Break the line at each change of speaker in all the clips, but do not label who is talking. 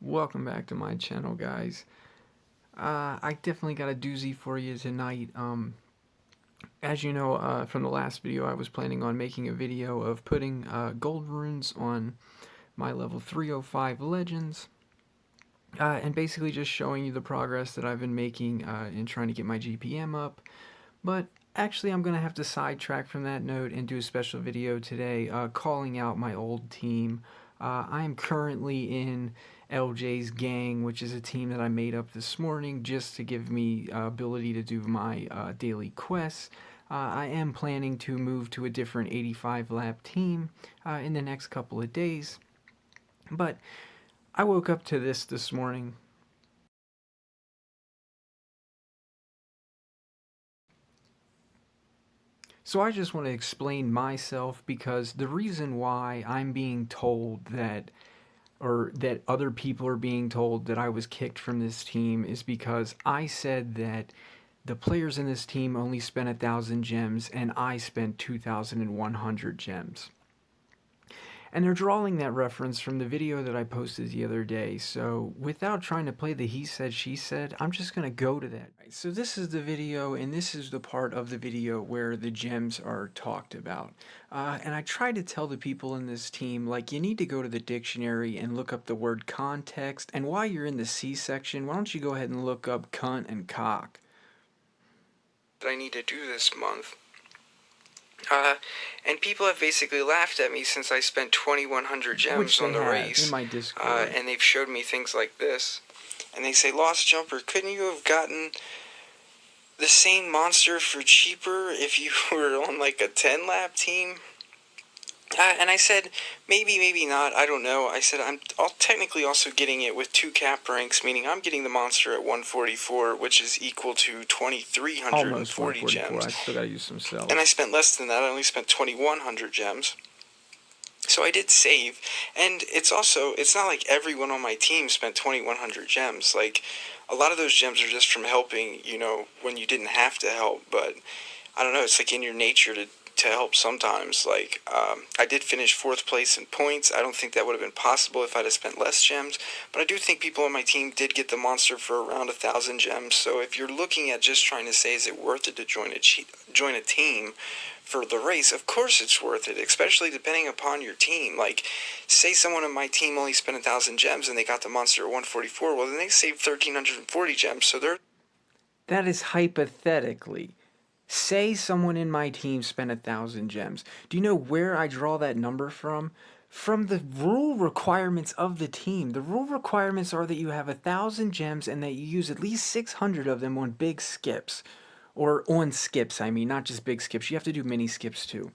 Welcome back to my channel, guys. I definitely got a doozy for you tonight. As you know, from the last video, I was planning on making a video of putting gold runes on my level 305 legends, and basically just showing you the progress that I've been making in trying to get my GPM up. But actually, I'm going to have to sidetrack from that note and do a special video today calling out my old team. I am currently in LJ's gang, which is a team that I made up this morning just to give me ability to do my daily quests. I am planning to move to a different 85 lap team in the next couple of days. But I woke up to this morning. So I just want to explain myself, because the reason why I'm being told that, or that other people are being told that I was kicked from this team, is because I said that the players in this team only spent 1,000 gems and I spent 2,100 gems. And they're drawing that reference from the video that I posted the other day. So without trying to play the he said, she said, I'm just going to go to that. So this is the video, and this is the part of the video where the gems are talked about. And I try to tell the people in this team, like, you need to go to the dictionary and look up the word context. And while you're in the C section, why don't you go ahead and look up cunt and cock? That I need to do this month. And people have basically laughed at me since I spent 2,100 gems on the race. In my Discord. And they've showed me things like this. And they say, Lost Jumper, couldn't you have gotten the same monster for cheaper if you were on like a 10 lap team? And I said, maybe not, I don't know. I said, I'm technically also getting it with 2 cap ranks, meaning I'm getting the monster at 144, which is equal to 2,340 gems. I still gotta use some cells. And I spent less than that. I only spent 2,100 gems. So I did save. And it's not like everyone on my team spent 2,100 gems. Like, a lot of those gems are just from helping, you know, when you didn't have to help. But I don't know, it's like in your nature to help sometimes. Like, I did finish 4th place in points. I don't think that would have been possible if I'd have spent less gems, but I do think people on my team did get the monster for around 1,000 gems. So if you're looking at just trying to say, is it worth it to join a team for the race, of course it's worth it, especially depending upon your team. Like, say someone on my team only spent 1,000 gems and they got the monster at 144, well, then they saved 1,340 gems, so they're... That is hypothetically. Say someone in my team spent 1,000 gems. Do you know where I draw that number from? From the rule requirements of the team. The rule requirements are that you have 1,000 gems and that you use at least 600 of them on big skips. Or on skips, I mean, not just big skips. You have to do mini skips too.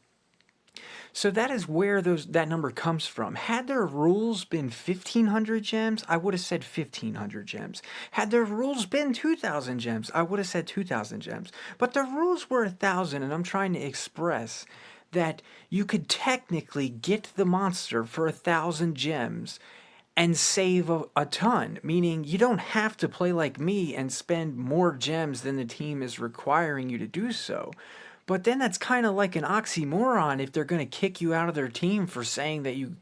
So that is where that number comes from. Had their rules been 1,500 gems, I would have said 1,500 gems. Had their rules been 2,000 gems, I would have said 2,000 gems. But the rules were 1,000, and I'm trying to express that you could technically get the monster for 1,000 gems and save a ton, meaning you don't have to play like me and spend more gems than the team is requiring you to do so. But then that's kind of like an oxymoron if they're going to kick you out of their team for saying that you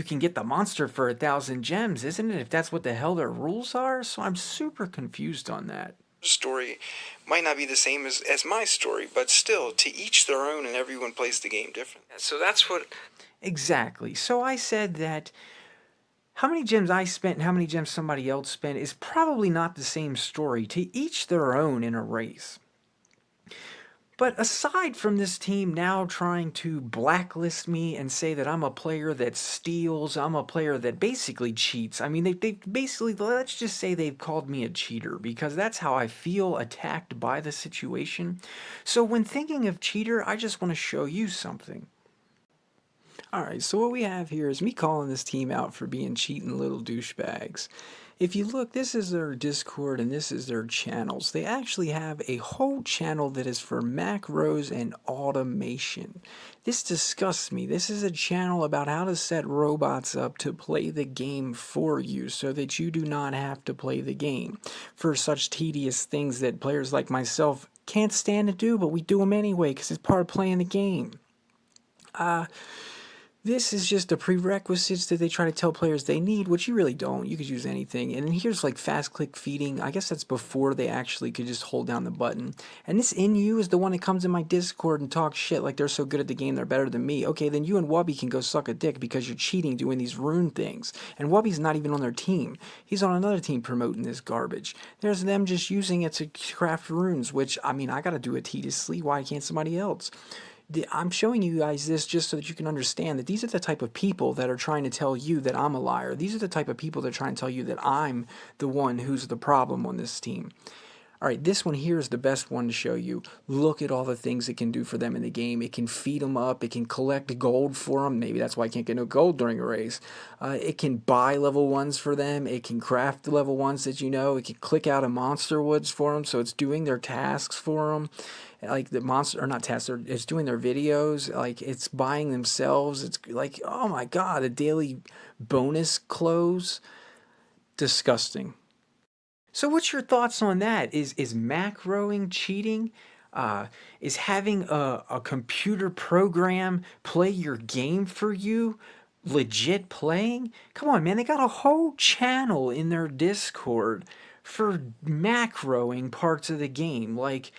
can get the monster for 1,000 gems, isn't it? If that's what the hell their rules are? So I'm super confused on that. Story might not be the same as my story, but still, to each their own, and everyone plays the game different. So that's what... Exactly. So I said that how many gems I spent and how many gems somebody else spent is probably not the same story. To each their own in a race. But aside from this team now trying to blacklist me and say that I'm a player that steals, I'm a player that basically cheats. I mean, they basically, let's just say they've called me a cheater, because that's how I feel attacked by the situation. So when thinking of cheater, I just want to show you something. Alright, so what we have here is me calling this team out for being cheating little douchebags. If you look, this is their Discord and this is their channels. They actually have a whole channel that is for macros and automation. This disgusts me. This is a channel about how to set robots up to play the game for you so that you do not have to play the game for such tedious things that players like myself can't stand to do, but we do them anyway because it's part of playing the game.
This is just the prerequisites that they try to tell players they need, which you really don't. You could use anything. And then here's like fast click feeding. I guess that's before they actually could just hold down the button. And this in you is the one that comes in my Discord and talks shit like they're so good at the game, they're better than me. Okay, then you and Wubby can go suck a dick because you're cheating doing these rune things. And Wubby's not even on their team. He's on another team promoting this garbage. There's them just using it to craft runes, which, I mean, I gotta do it tediously. Why can't somebody else? I'm showing you guys this just so that you can understand that these are the type of people that are trying to tell you that I'm a liar. These are the type of people that are trying to tell you that I'm the one who's the problem on this team. All right, this one here is the best one to show you. Look at all the things it can do for them in the game. It can feed them up. It can collect gold for them. Maybe that's why I can't get no gold during a race. It can buy level 1s for them. It can craft the level 1s that you know. It can click out of monster woods for them, so it's doing their tasks for them. Like the monster, or not tasks, it's doing their videos. Like it's buying themselves. It's like, oh my god, a daily bonus clothes. Disgusting. So what's your thoughts on that? Is macroing cheating? Is having a computer program play your game for you legit playing? Come on, man. They got a whole channel in their Discord for macroing parts of the game. Like,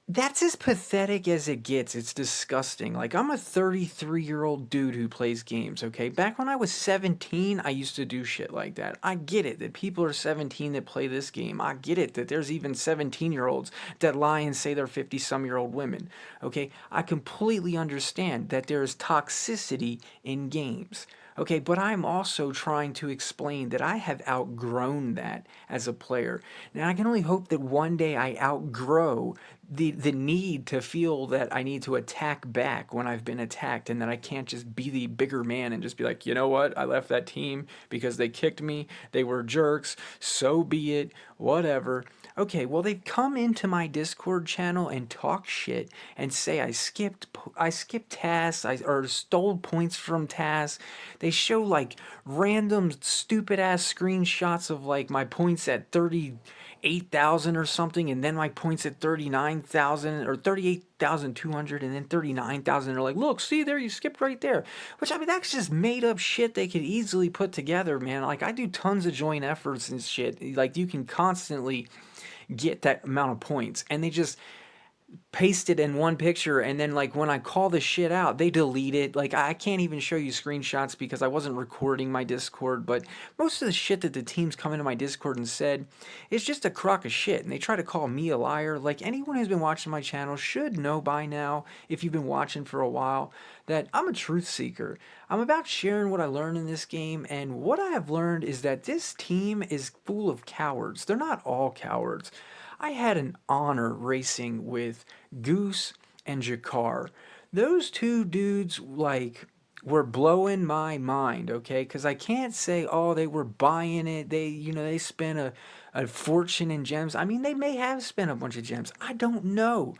that's as pathetic as it gets. It's disgusting. Like, I'm a 33-year-old dude who plays games, okay? Back when I was 17, I used to do shit like that. I get it that people are 17 that play this game. I get it that there's even 17-year-olds that lie and say they're 50-some-year-old women, okay? I completely understand that there's toxicity in games. Okay, but I'm also trying to explain that I have outgrown that as a player. Now, I can only hope that one day I outgrow the need to feel that I need to attack back when I've been attacked, and that I can't just be the bigger man and just be like, you know what, I left that team because they kicked me, they were jerks, so be it, whatever. Okay, well, they've come into my Discord channel and talk shit and say I skipped tasks, or stole points from tasks. They show like random stupid ass screenshots of like my points at 38,000 or something, and then my points at 39,000 or 38,200, and then 39,000. They're like, look, see there, you skipped right there. Which, I mean, that's just made up shit they could easily put together, man. Like, I do tons of joint efforts and shit. Like, you can constantly get that amount of points, and they just paste it in one picture, and then like when I call the shit out, they delete it. Like, I can't even show you screenshots because I wasn't recording my Discord, but most of the shit that the teams come into my Discord and said is just a crock of shit, and they try to call me a liar. Like, anyone who's been watching my channel should know by now, if you've been watching for a while, that I'm a truth seeker. I'm about sharing what I learned in this game, and what I have learned is that this team is full of cowards. They're not all cowards. I had an honor racing with Goose and Jakar. Those two dudes, like, were blowing my mind, okay? Because I can't say, oh, they were buying it. They spent a fortune in gems. I mean, they may have spent a bunch of gems. I don't know.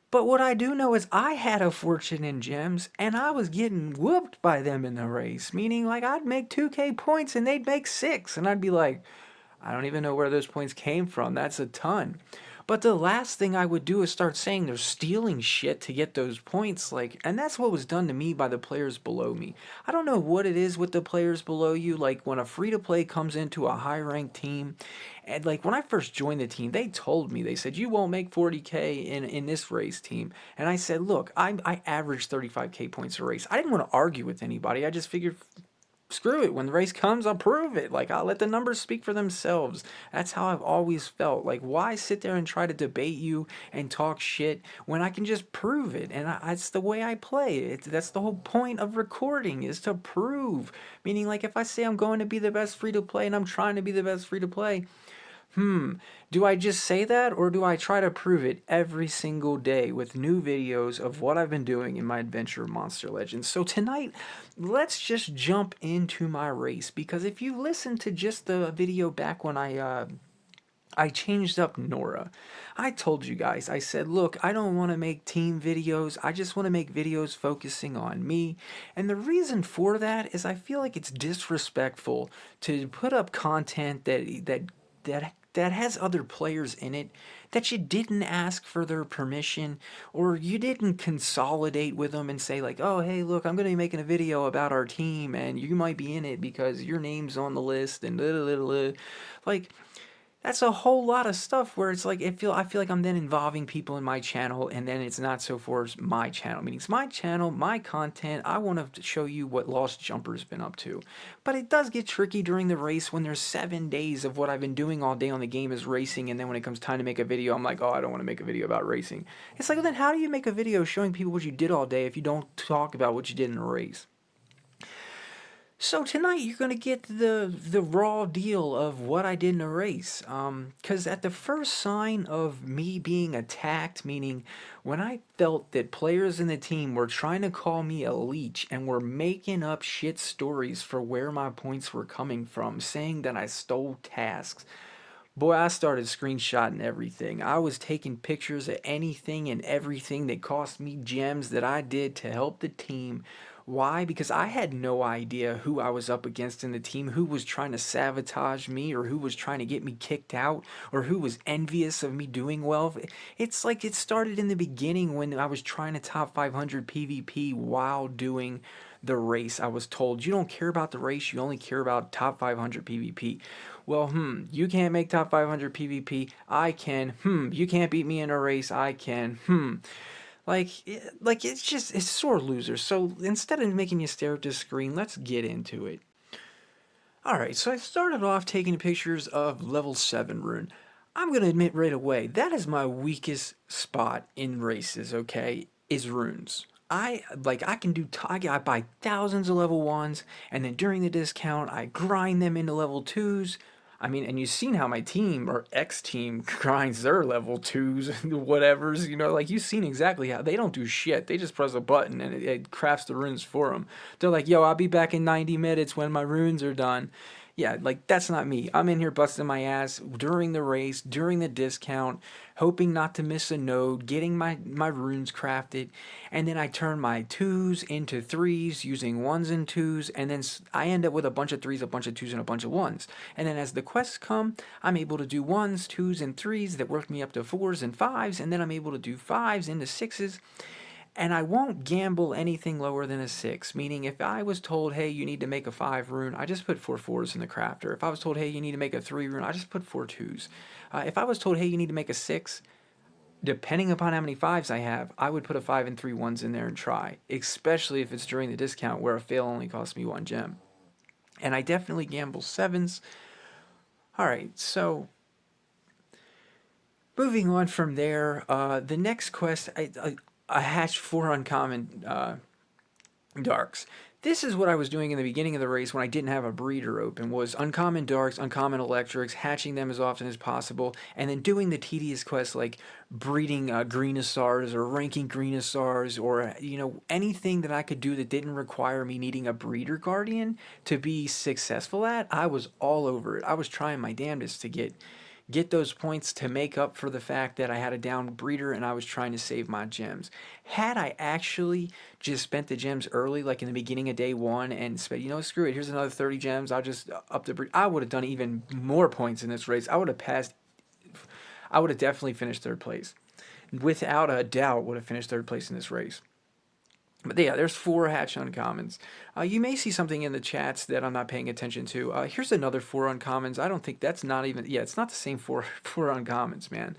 But what I do know is I had a fortune in gems, and I was getting whooped by them in the race. Meaning, like, I'd make 2K points, and they'd make 6. And I'd be like, I don't even know where those points came from. That's a ton. But the last thing I would do is start saying they're stealing shit to get those points. Like, and that's what was done to me by the players below me. I don't know what it is with the players below you. Like, when a free-to-play comes into a high-ranked team, and like when I first joined the team, they told me, they said, you won't make 40K in this race, team. And I said, look, I averaged 35K points a race. I didn't want to argue with anybody. I just figured, screw it. When the race comes, I'll prove it. Like, I'll let the numbers speak for themselves. That's how I've always felt. Like, why sit there and try to debate you and talk shit when I can just prove it? And that's the way I play. That's the whole point of recording, is to prove. Meaning, like, if I say I'm going to be the best free-to-play and I'm trying to be the best free-to-play, do I just say that, or do I try to prove it every single day with new videos of what I've been doing in my adventure of Monster Legends? So tonight, let's just jump into my race, because if you listen to just the video back when I changed up Nora, I told you guys, I said, look, I don't want to make team videos. I just want to make videos focusing on me. And the reason for that is I feel like it's disrespectful to put up content that that has other players in it that you didn't ask for their permission, or you didn't consolidate with them and say like, oh hey look, I'm going to be making a video about our team and you might be in it because your name's on the list and like that's a whole lot of stuff where it's like I feel like I'm then involving people in my channel, and then it's not so for my channel. Meaning it's my channel, my content. I want to show you what Lost Jumper's been up to. But it does get tricky during the race when there's 7 days of what I've been doing all day on the game is racing, and then when it comes time to make a video, I'm like, oh, I don't want to make a video about racing. It's like, well, then how do you make a video showing people what you did all day if you don't talk about what you did in a race? So tonight you're going to get the raw deal of what I did in a race. Because at the first sign of me being attacked, meaning when I felt that players in the team were trying to call me a leech and were making up shit stories for where my points were coming from, saying that I stole tasks, boy, I started screenshotting everything. I was taking pictures of anything and everything that cost me gems that I did to help the team. Why? Because I had no idea who I was up against in the team, who was trying to sabotage me, or who was trying to get me kicked out, or who was envious of me doing well. It's like it started in the beginning when I was trying to top 500 PvP while doing the race. I was told, you don't care about the race, you only care about top 500 PvP. Well, you can't make top 500 PvP, I can. You can't beat me in a race, I can. It's sore loser. So instead of making you stare at this screen, let's get into it. Alright, so I started off taking pictures of level 7 rune. I'm going to admit right away, that is my weakest spot in races, okay, is runes. I buy thousands of level 1s, and then during the discount, I grind them into level 2s. I mean, and you've seen how my team, or X-team, grinds their level 2s and whatevers, like you've seen exactly how, they don't do shit, they just press a button and it crafts the runes for them. They're like, yo, I'll be back in 90 minutes when my runes are done. Yeah, like, that's not me. I'm in here busting my ass during the race, during the discount, hoping not to miss a node, getting my runes crafted, and then I turn my 2s into 3s using 1s and 2s, and then I end up with a bunch of 3s, a bunch of 2s, and a bunch of 1s. And then as the quests come, I'm able to do 1s, 2s, and 3s that work me up to 4s and 5s, and then I'm able to do 5s into 6s. And I won't gamble anything lower than a 6, meaning if I was told, hey, you need to make a 5 rune, I just put 4 4s in the crafter. If I was told, hey, you need to make a 3 rune, I just put 4 2s. If I was told, hey, you need to make a 6, depending upon how many 5s I have, I would put a 5 and 3 1s in there and try, especially if it's during the discount where a fail only costs me 1 gem. And I definitely gamble 7s. Alright, so moving on from there, the next quest, I hatched 4 uncommon darks. This is what I was doing in the beginning of the race when I didn't have a breeder open, was uncommon darks, uncommon electrics, hatching them as often as possible, and then doing the tedious quests like breeding greenosars or ranking greenosars, or anything that I could do that didn't require me needing a breeder guardian to be successful at. I was all over it. I was trying my damnedest to get those points to make up for the fact that I had a down breeder and I was trying to save my gems. Had I actually just spent the gems early, like in the beginning of day 1, and spent, screw it, here's another 30 gems, I'll just up the breed, I would have done even more points in this race. I would have definitely finished 3rd place. Without a doubt, would have finished 3rd place in this race. But yeah, there's 4 hatch uncommons. You may see something in the chats that I'm not paying attention to. Here's another 4 uncommons. I don't think that's not even... Yeah, it's not the same 4 uncommons, man.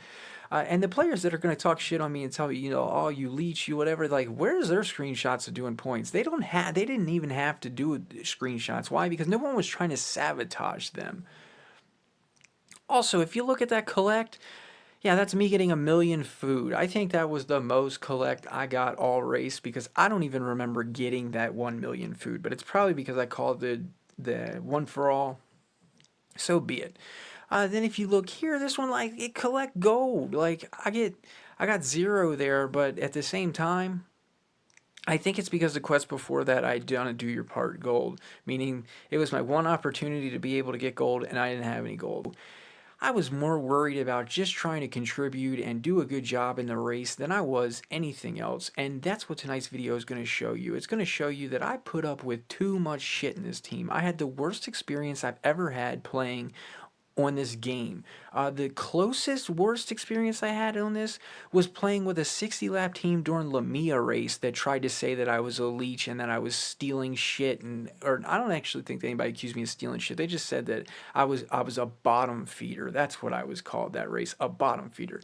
And the players that are going to talk shit on me and tell me, oh, you leech, you whatever, like, where's their screenshots of doing points? They didn't even have to do screenshots. Why? Because no one was trying to sabotage them. Also, if you look at that collect... Yeah, that's me getting 1 million food. I think that was the most collect I got all race, because I don't even remember getting that 1 million food, but it's probably because I called the one for all. So be it. Then if you look here, this one, like, it collect gold. Like, I got 0 there, but at the same time, I think it's because the quest before that I'd done a do your part gold, meaning it was my one opportunity to be able to get gold and I didn't have any gold. I was more worried about just trying to contribute and do a good job in the race than I was anything else, and that's what tonight's video is going to show you. It's going to show you that I put up with too much shit in this team. I had the worst experience I've ever had playing on this game. The closest worst experience I had on this was playing with a 60 lap team during Lamia race that tried to say that I was a leech and that I was stealing shit, and or I don't actually think anybody accused me of stealing shit. They just said that I was a bottom feeder. That's what I was called that race, a bottom feeder.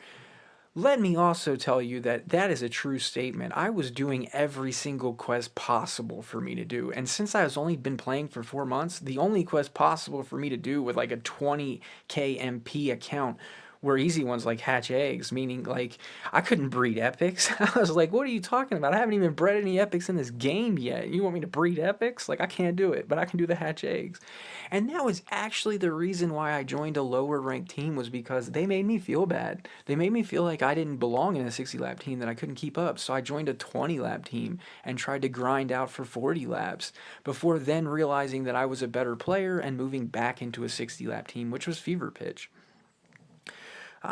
Let me also tell you that that is a true statement. I was doing every single quest possible for me to do. And since I was only been playing for 4 months, the only quest possible for me to do with like a 20k MP account were easy ones like hatch eggs, meaning like I couldn't breed epics. I was like, what are you talking about? I haven't even bred any epics in this game yet. You want me to breed epics? Like I can't do it, but I can do the hatch eggs. And that was actually the reason why I joined a lower ranked team, was because they made me feel bad. They made me feel like I didn't belong in a 60 lap team, that I couldn't keep up. So I joined a 20 lap team and tried to grind out for 40 laps before then realizing that I was a better player and moving back into a 60 lap team, which was Fever Pitch.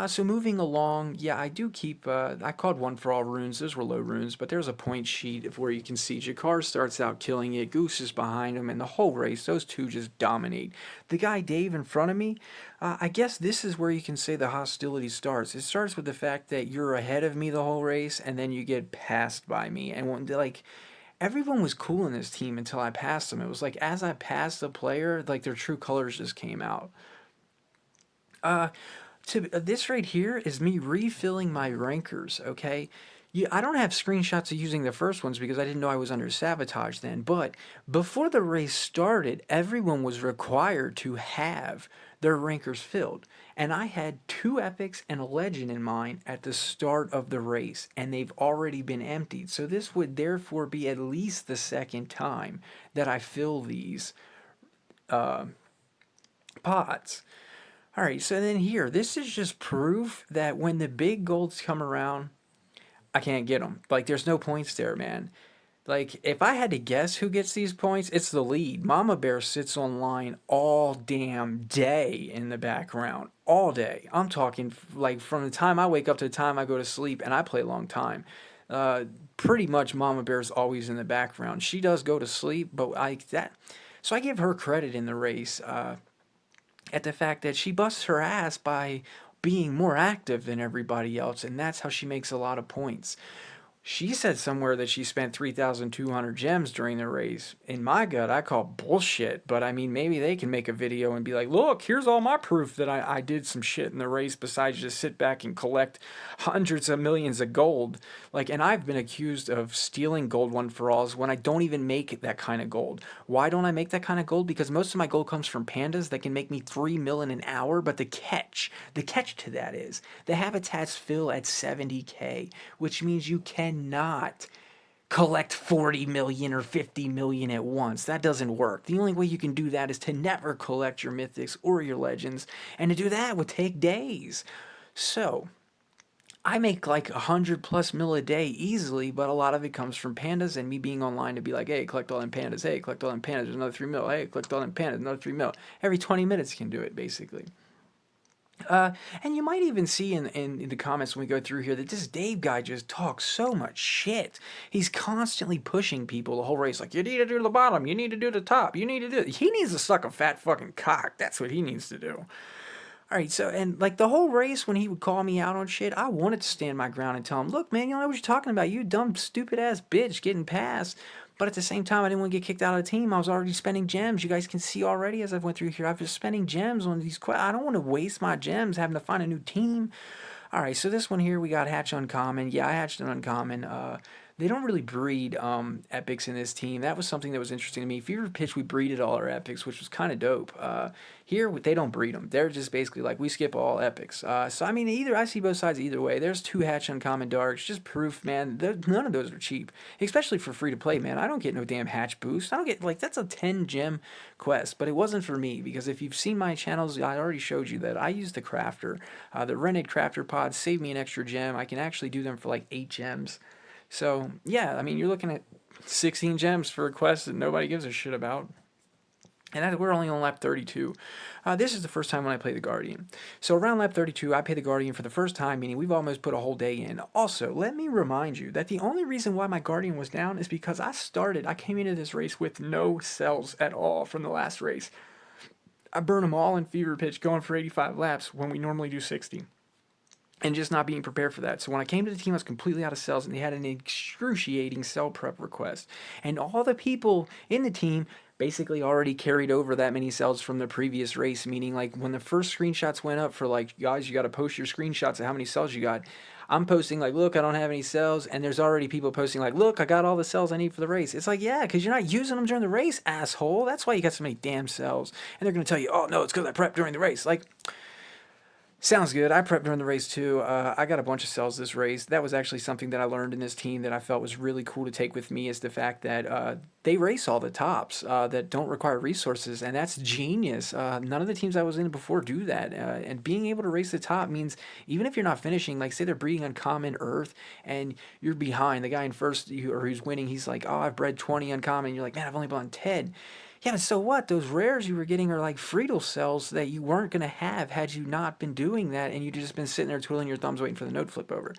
So moving along, yeah, I do keep, I called one for all runes. Those were low runes, but there's a point sheet of where you can see Jakar starts out killing it, Goose is behind him, and the whole race, those two just dominate. The guy Dave in front of me, I guess this is where you can say the hostility starts. It starts with the fact that you're ahead of me the whole race, and then you get passed by me. And when, like, everyone was cool in this team until I passed them. It was like, as I passed the player, like, their true colors just came out. This right here is me refilling my rankers, okay? I don't have screenshots of using the first ones because I didn't know I was under sabotage then, but before the race started, everyone was required to have their rankers filled. And I had 2 epics and a legend in mine at the start of the race, and they've already been emptied. So this would therefore be at least the second time that I fill these pods. Alright, so then here, this is just proof that when the big golds come around, I can't get them. Like, there's no points there, man. Like, if I had to guess who gets these points, it's the lead. Mama Bear sits online all damn day in the background. All day. I'm talking, like, from the time I wake up to the time I go to sleep, and I play a long time. Pretty much Mama Bear's always in the background. She does go to sleep, but so I give her credit in the race. At the fact that she busts her ass by being more active than everybody else, and that's how she makes a lot of points. She said somewhere that she spent 3,200 gems during the race. In my gut, I call bullshit, but I mean, maybe they can make a video and be like, look, here's all my proof that I did some shit in the race besides just sit back and collect hundreds of millions of gold. Like, and I've been accused of stealing gold one for alls when I don't even make that kind of gold. Why don't I make that kind of gold? Because most of my gold comes from pandas that can make me 3 million an hour, but the catch to that is the habitats fill at 70k, which means you cannot collect 40 million or 50 million at once. That doesn't work. The only way you can do that is to never collect your mythics or your legends, and to do that would take days. So I make like 100+ mil a day easily, but a lot of it comes from pandas and me being online to be like, hey, collect all them pandas. Hey, collect all them pandas. There's another 3 mil. Hey, collect all them pandas. Another 3 mil. Every 20 minutes can do it, basically. And you might even see in the comments when we go through here that this Dave guy just talks so much shit. He's constantly pushing people the whole race. Like, you need to do the bottom. You need to do the top. You need to do it. He needs to suck a fat fucking cock. That's what he needs to do. Alright, so, and like the whole race, when he would call me out on shit, I wanted to stand my ground and tell him, look, man, you don't know what you're talking about. You dumb, stupid ass bitch getting past. But at the same time, I didn't want to get kicked out of the team. I was already spending gems. You guys can see already as I went through here, I've been spending gems on these quests. I don't want to waste my gems having to find a new team. Alright, so this one here, we got Hatch Uncommon. Yeah, I hatched an Uncommon. They don't really breed epics in this team. That was something that was interesting to me. Fever Pitch, we breeded all our epics, which was kind of dope. Here, they don't breed them. They're just basically like, we skip all epics. So, I mean, I see both sides either way. There's 2 Hatch Uncommon Darks. Just proof, man. None of those are cheap. Especially for free-to-play, man. I don't get no damn Hatch boost. I don't get, like, that's a 10-gem quest. But it wasn't for me, because if you've seen my channels, I already showed you that I use the Crafter. The rented Crafter pods save me an extra gem. I can actually do them for, like, 8 gems. So, yeah, I mean, you're looking at 16 gems for a quest that nobody gives a shit about. And we're only on lap 32. This is the first time when I play the Guardian. So around lap 32, I play the Guardian for the first time, meaning we've almost put a whole day in. Also, let me remind you that the only reason why my Guardian was down is because I came into this race with no cells at all from the last race. I burn them all in fever pitch going for 85 laps when we normally do 60. And just not being prepared for that. So when I came to the team, I was completely out of cells, and they had an excruciating cell prep request. And all the people in the team basically already carried over that many cells from the previous race, meaning like when the first screenshots went up for like, guys, you got to post your screenshots of how many cells you got. I'm posting like, look, I don't have any cells, and there's already people posting like, look, I got all the cells I need for the race. It's like, yeah, because you're not using them during the race, asshole. That's why you got so many damn cells. And they're going to tell you, oh, no, it's because I prepped during the race. Like, sounds good. I prepped during the race too. I got a bunch of cells this race. That was actually something that I learned in this team that I felt was really cool to take with me, is the fact that they race all the tops that don't require resources, and that's genius. None of the teams I was in before do that, and being able to race the top means even if you're not finishing, like say they're breeding uncommon earth and you're behind, the guy in first or who's winning, he's like, oh, I've bred 20 uncommon, and you're like, man, I've only bred 10. Yeah, but so what? Those rares you were getting are like Friedel cells that you weren't going to have had you not been doing that, and you just been sitting there twiddling your thumbs waiting for the node flip over.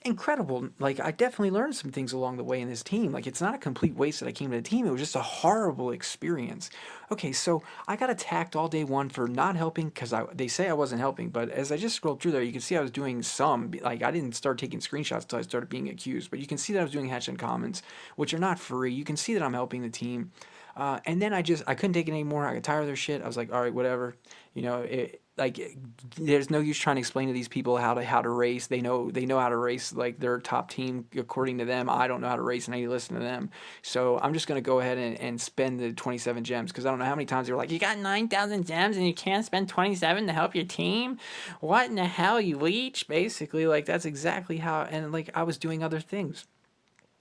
Incredible. Like, I definitely learned some things along the way in this team. Like, it's not a complete waste that I came to the team. It was just a horrible experience. Okay, so I got attacked all day one for not helping because they say I wasn't helping, but as I just scrolled through there, you can see I was doing some. Like, I didn't start taking screenshots until I started being accused, but you can see that I was doing hatch and commons, which are not free. You can see that I'm helping the team. And then I couldn't take it anymore. I got tired of their shit. I was like, all right, whatever. You know, there's no use trying to explain to these people how to race. They know how to race, like their top team according to them. I don't know how to race, and I need to listen to them. So I'm just gonna go ahead and spend the 27 gems, because I don't know how many times they were like, you got 9,000 gems and you can't spend 27 to help your team. What in the hell, you leech? Basically, like that's exactly how. And like I was doing other things.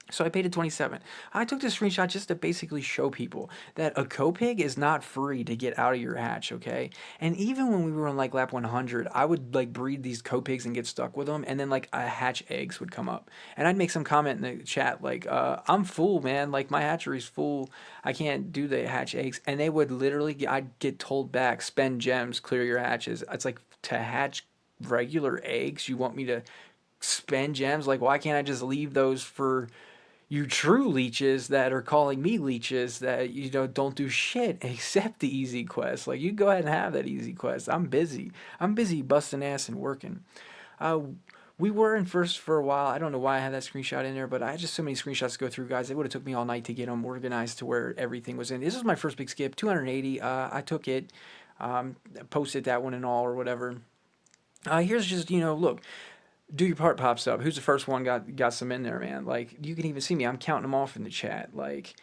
So I paid it 27. I took this screenshot just to basically show people that a copig is not free to get out of your hatch, okay? And even when we were on like lap 100, I would like breed these copigs and get stuck with them, and then like a hatch eggs would come up. And I'd make some comment in the chat like, I'm full, man. Like my hatchery's full. I can't do the hatch eggs. And they would literally, I'd get told back, spend gems, clear your hatches. It's like, to hatch regular eggs, you want me to spend gems? Like, why can't I just leave those for you true leeches that are calling me leeches that, you know, don't do shit except the easy quest? Like, you go ahead and have that easy quest. I'm busy busting ass and working. We were in first for a while. I don't know why I had that screenshot in there, but I had just so many screenshots to go through, guys. It would have took me all night to get them organized to where everything was in. This is my first big skip, 280. I took it, posted that one and all or whatever. Here's just, you know, look. Do your part pops up. Who's the first one got some in there, man? Like, you can even see me. I'm counting them off in the chat. Like,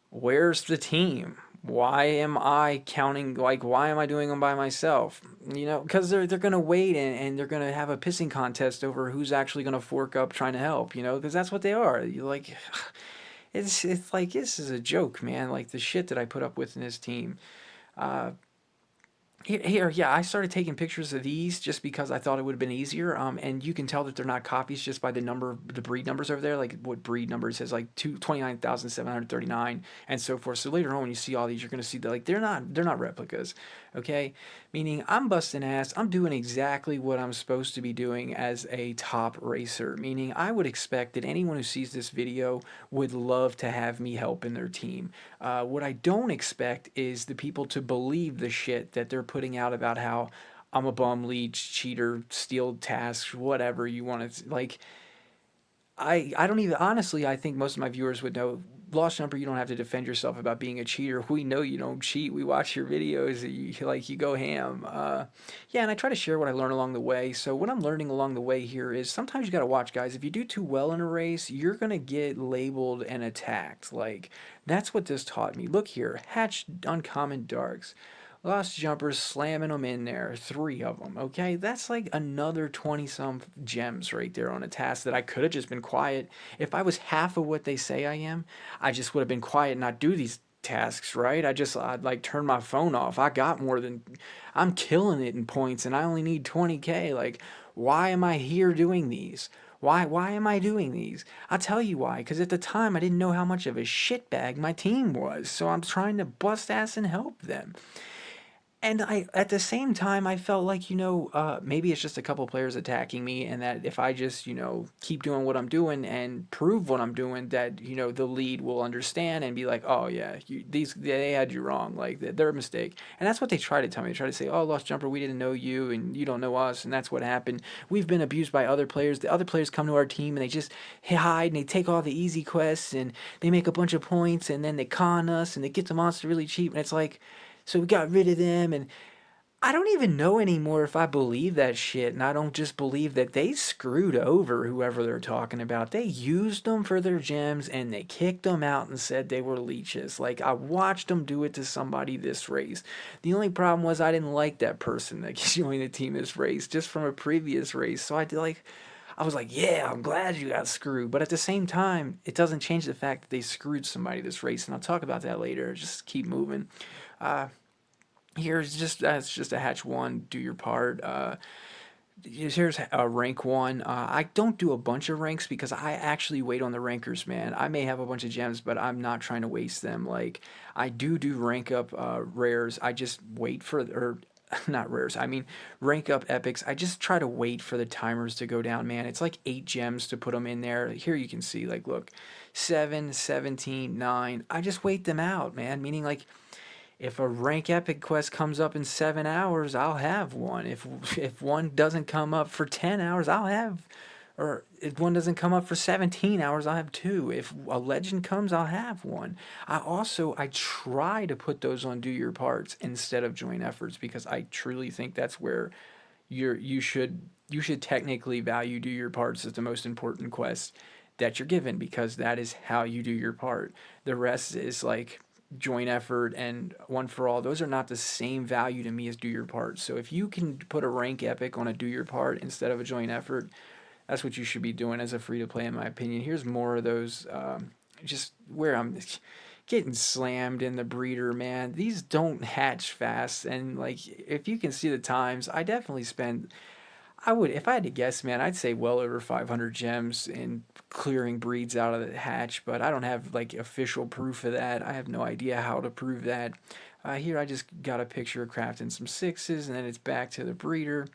where's the team? Why am I counting? Like, why am I doing them by myself? You know, because they're going to wait and they're going to have a pissing contest over who's actually going to fork up trying to help, you know, because that's what they are. You like, it's like, this is a joke, man. Like, the shit that I put up with in this team. Here, yeah, I started taking pictures of these just because I thought it would have been easier. And you can tell that they're not copies just by the number, the breed numbers over there. Like what breed number it says, like 29,739 and so forth. So later on, when you see all these, you're gonna see that like they're not replicas, okay? Meaning I'm busting ass. I'm doing exactly what I'm supposed to be doing as a top racer. Meaning I would expect that anyone who sees this video would love to have me help in their team. What I don't expect is the people to believe the shit that they're putting out about how I'm a bum, leech, cheater, steal tasks, whatever you want to, like, I don't even, honestly, I think most of my viewers would know, Lost Jumper, you don't have to defend yourself about being a cheater. We know you don't cheat. We watch your videos. You go ham. Yeah, and I try to share what I learn along the way. So what I'm learning along the way here is sometimes you got to watch, guys. If you do too well in a race, you're going to get labeled and attacked. Like, that's what this taught me. Look here. Hatch uncommon darks. Lost Jumpers, slamming them in there, 3 of them, okay? That's like another 20-some gems right there on a task that I could have just been quiet. If I was half of what they say I am, I just would have been quiet and not do these tasks, right? I'd like turn my phone off. I got more than, I'm killing it in points and I only need 20K. Like, why am I here doing these? Why am I doing these? I'll tell you why. Because at the time, I didn't know how much of a shitbag my team was. So I'm trying to bust ass and help them. And at the same time, I felt like, maybe it's just a couple players attacking me, and that if I just, keep doing what I'm doing and prove what I'm doing, that, the lead will understand and be like, oh yeah, they had you wrong, like they're a mistake. And that's what they try to tell me. They try to say, oh, Lost Jumper, we didn't know you, and you don't know us, and that's what happened. We've been abused by other players. The other players come to our team and they just hide and they take all the easy quests and they make a bunch of points and then they con us and they get the monster really cheap, and it's like. So we got rid of them, and I don't even know anymore if I believe that shit, and I don't just believe that they screwed over whoever they're talking about. They used them for their gems, and they kicked them out and said they were leeches. Like, I watched them do it to somebody this race. The only problem was I didn't like that person that joined the team this race, just from a previous race. So I was like, yeah, I'm glad you got screwed. But at the same time, it doesn't change the fact that they screwed somebody this race, and I'll talk about that later. Just keep moving. Here's just that's just a hatch one. Do your part. Here's a rank one. I don't do a bunch of ranks because I actually wait on the rankers, man. I may have a bunch of gems, but I'm not trying to waste them. Like I do rank up rares. I just wait for or not rares. I mean rank up epics. I just try to wait for the timers to go down, man. It's like 8 gems to put them in there. Here you can see, like, look, 7, 17, 9. I just wait them out, man. Meaning, like, if a rank epic quest comes up in 7 hours, I'll have one. If one doesn't come up for 10 hours, I'll have, or if one doesn't come up for 17 hours, I'll have two. If a legend comes, I'll have one. I try to put those on do your parts instead of join efforts, because I truly think that's where you should technically value do your parts as the most important quest that you're given, because that is how you do your part. The rest is like joint effort and one for all. Those are not the same value to me as do your part. So if you can put a rank epic on a do your part instead of a joint effort, that's what you should be doing as a free to play, in my opinion. Here's more of those. Just where I'm getting slammed in the breeder, man. These don't hatch fast, and like if you can see the times, I definitely spend. I would, if I had to guess, man, I'd say well over 500 gems in clearing breeds out of the hatch, but I don't have like official proof of that. I have no idea how to prove that. Here I just got a picture of crafting some sixes, and then it's back to the breeder.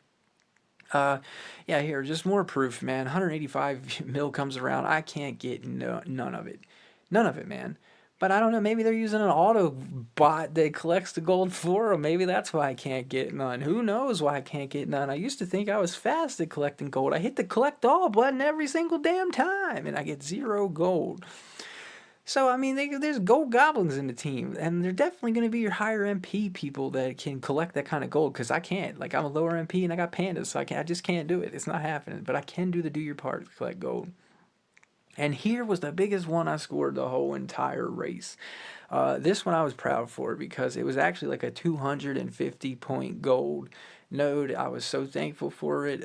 Uh, yeah, here, just more proof, man. 185 mil comes around. I can't get none of it. None of it, man. But I don't know, maybe they're using an auto bot that collects the gold for them. Maybe that's why I can't get none. Who knows why I can't get none? I used to think I was fast at collecting gold. I hit the collect all button every single damn time, and I get 0 gold. So, I mean, there's gold goblins in the team, and they're definitely going to be your higher MP people that can collect that kind of gold, because I can't. Like, I'm a lower MP, and I got pandas, so I just can't do it. It's not happening. But I can do the do your part to collect gold. And here was the biggest one I scored the whole entire race. This one I was proud for because it was actually like a 250 point gold node. I was so thankful for it.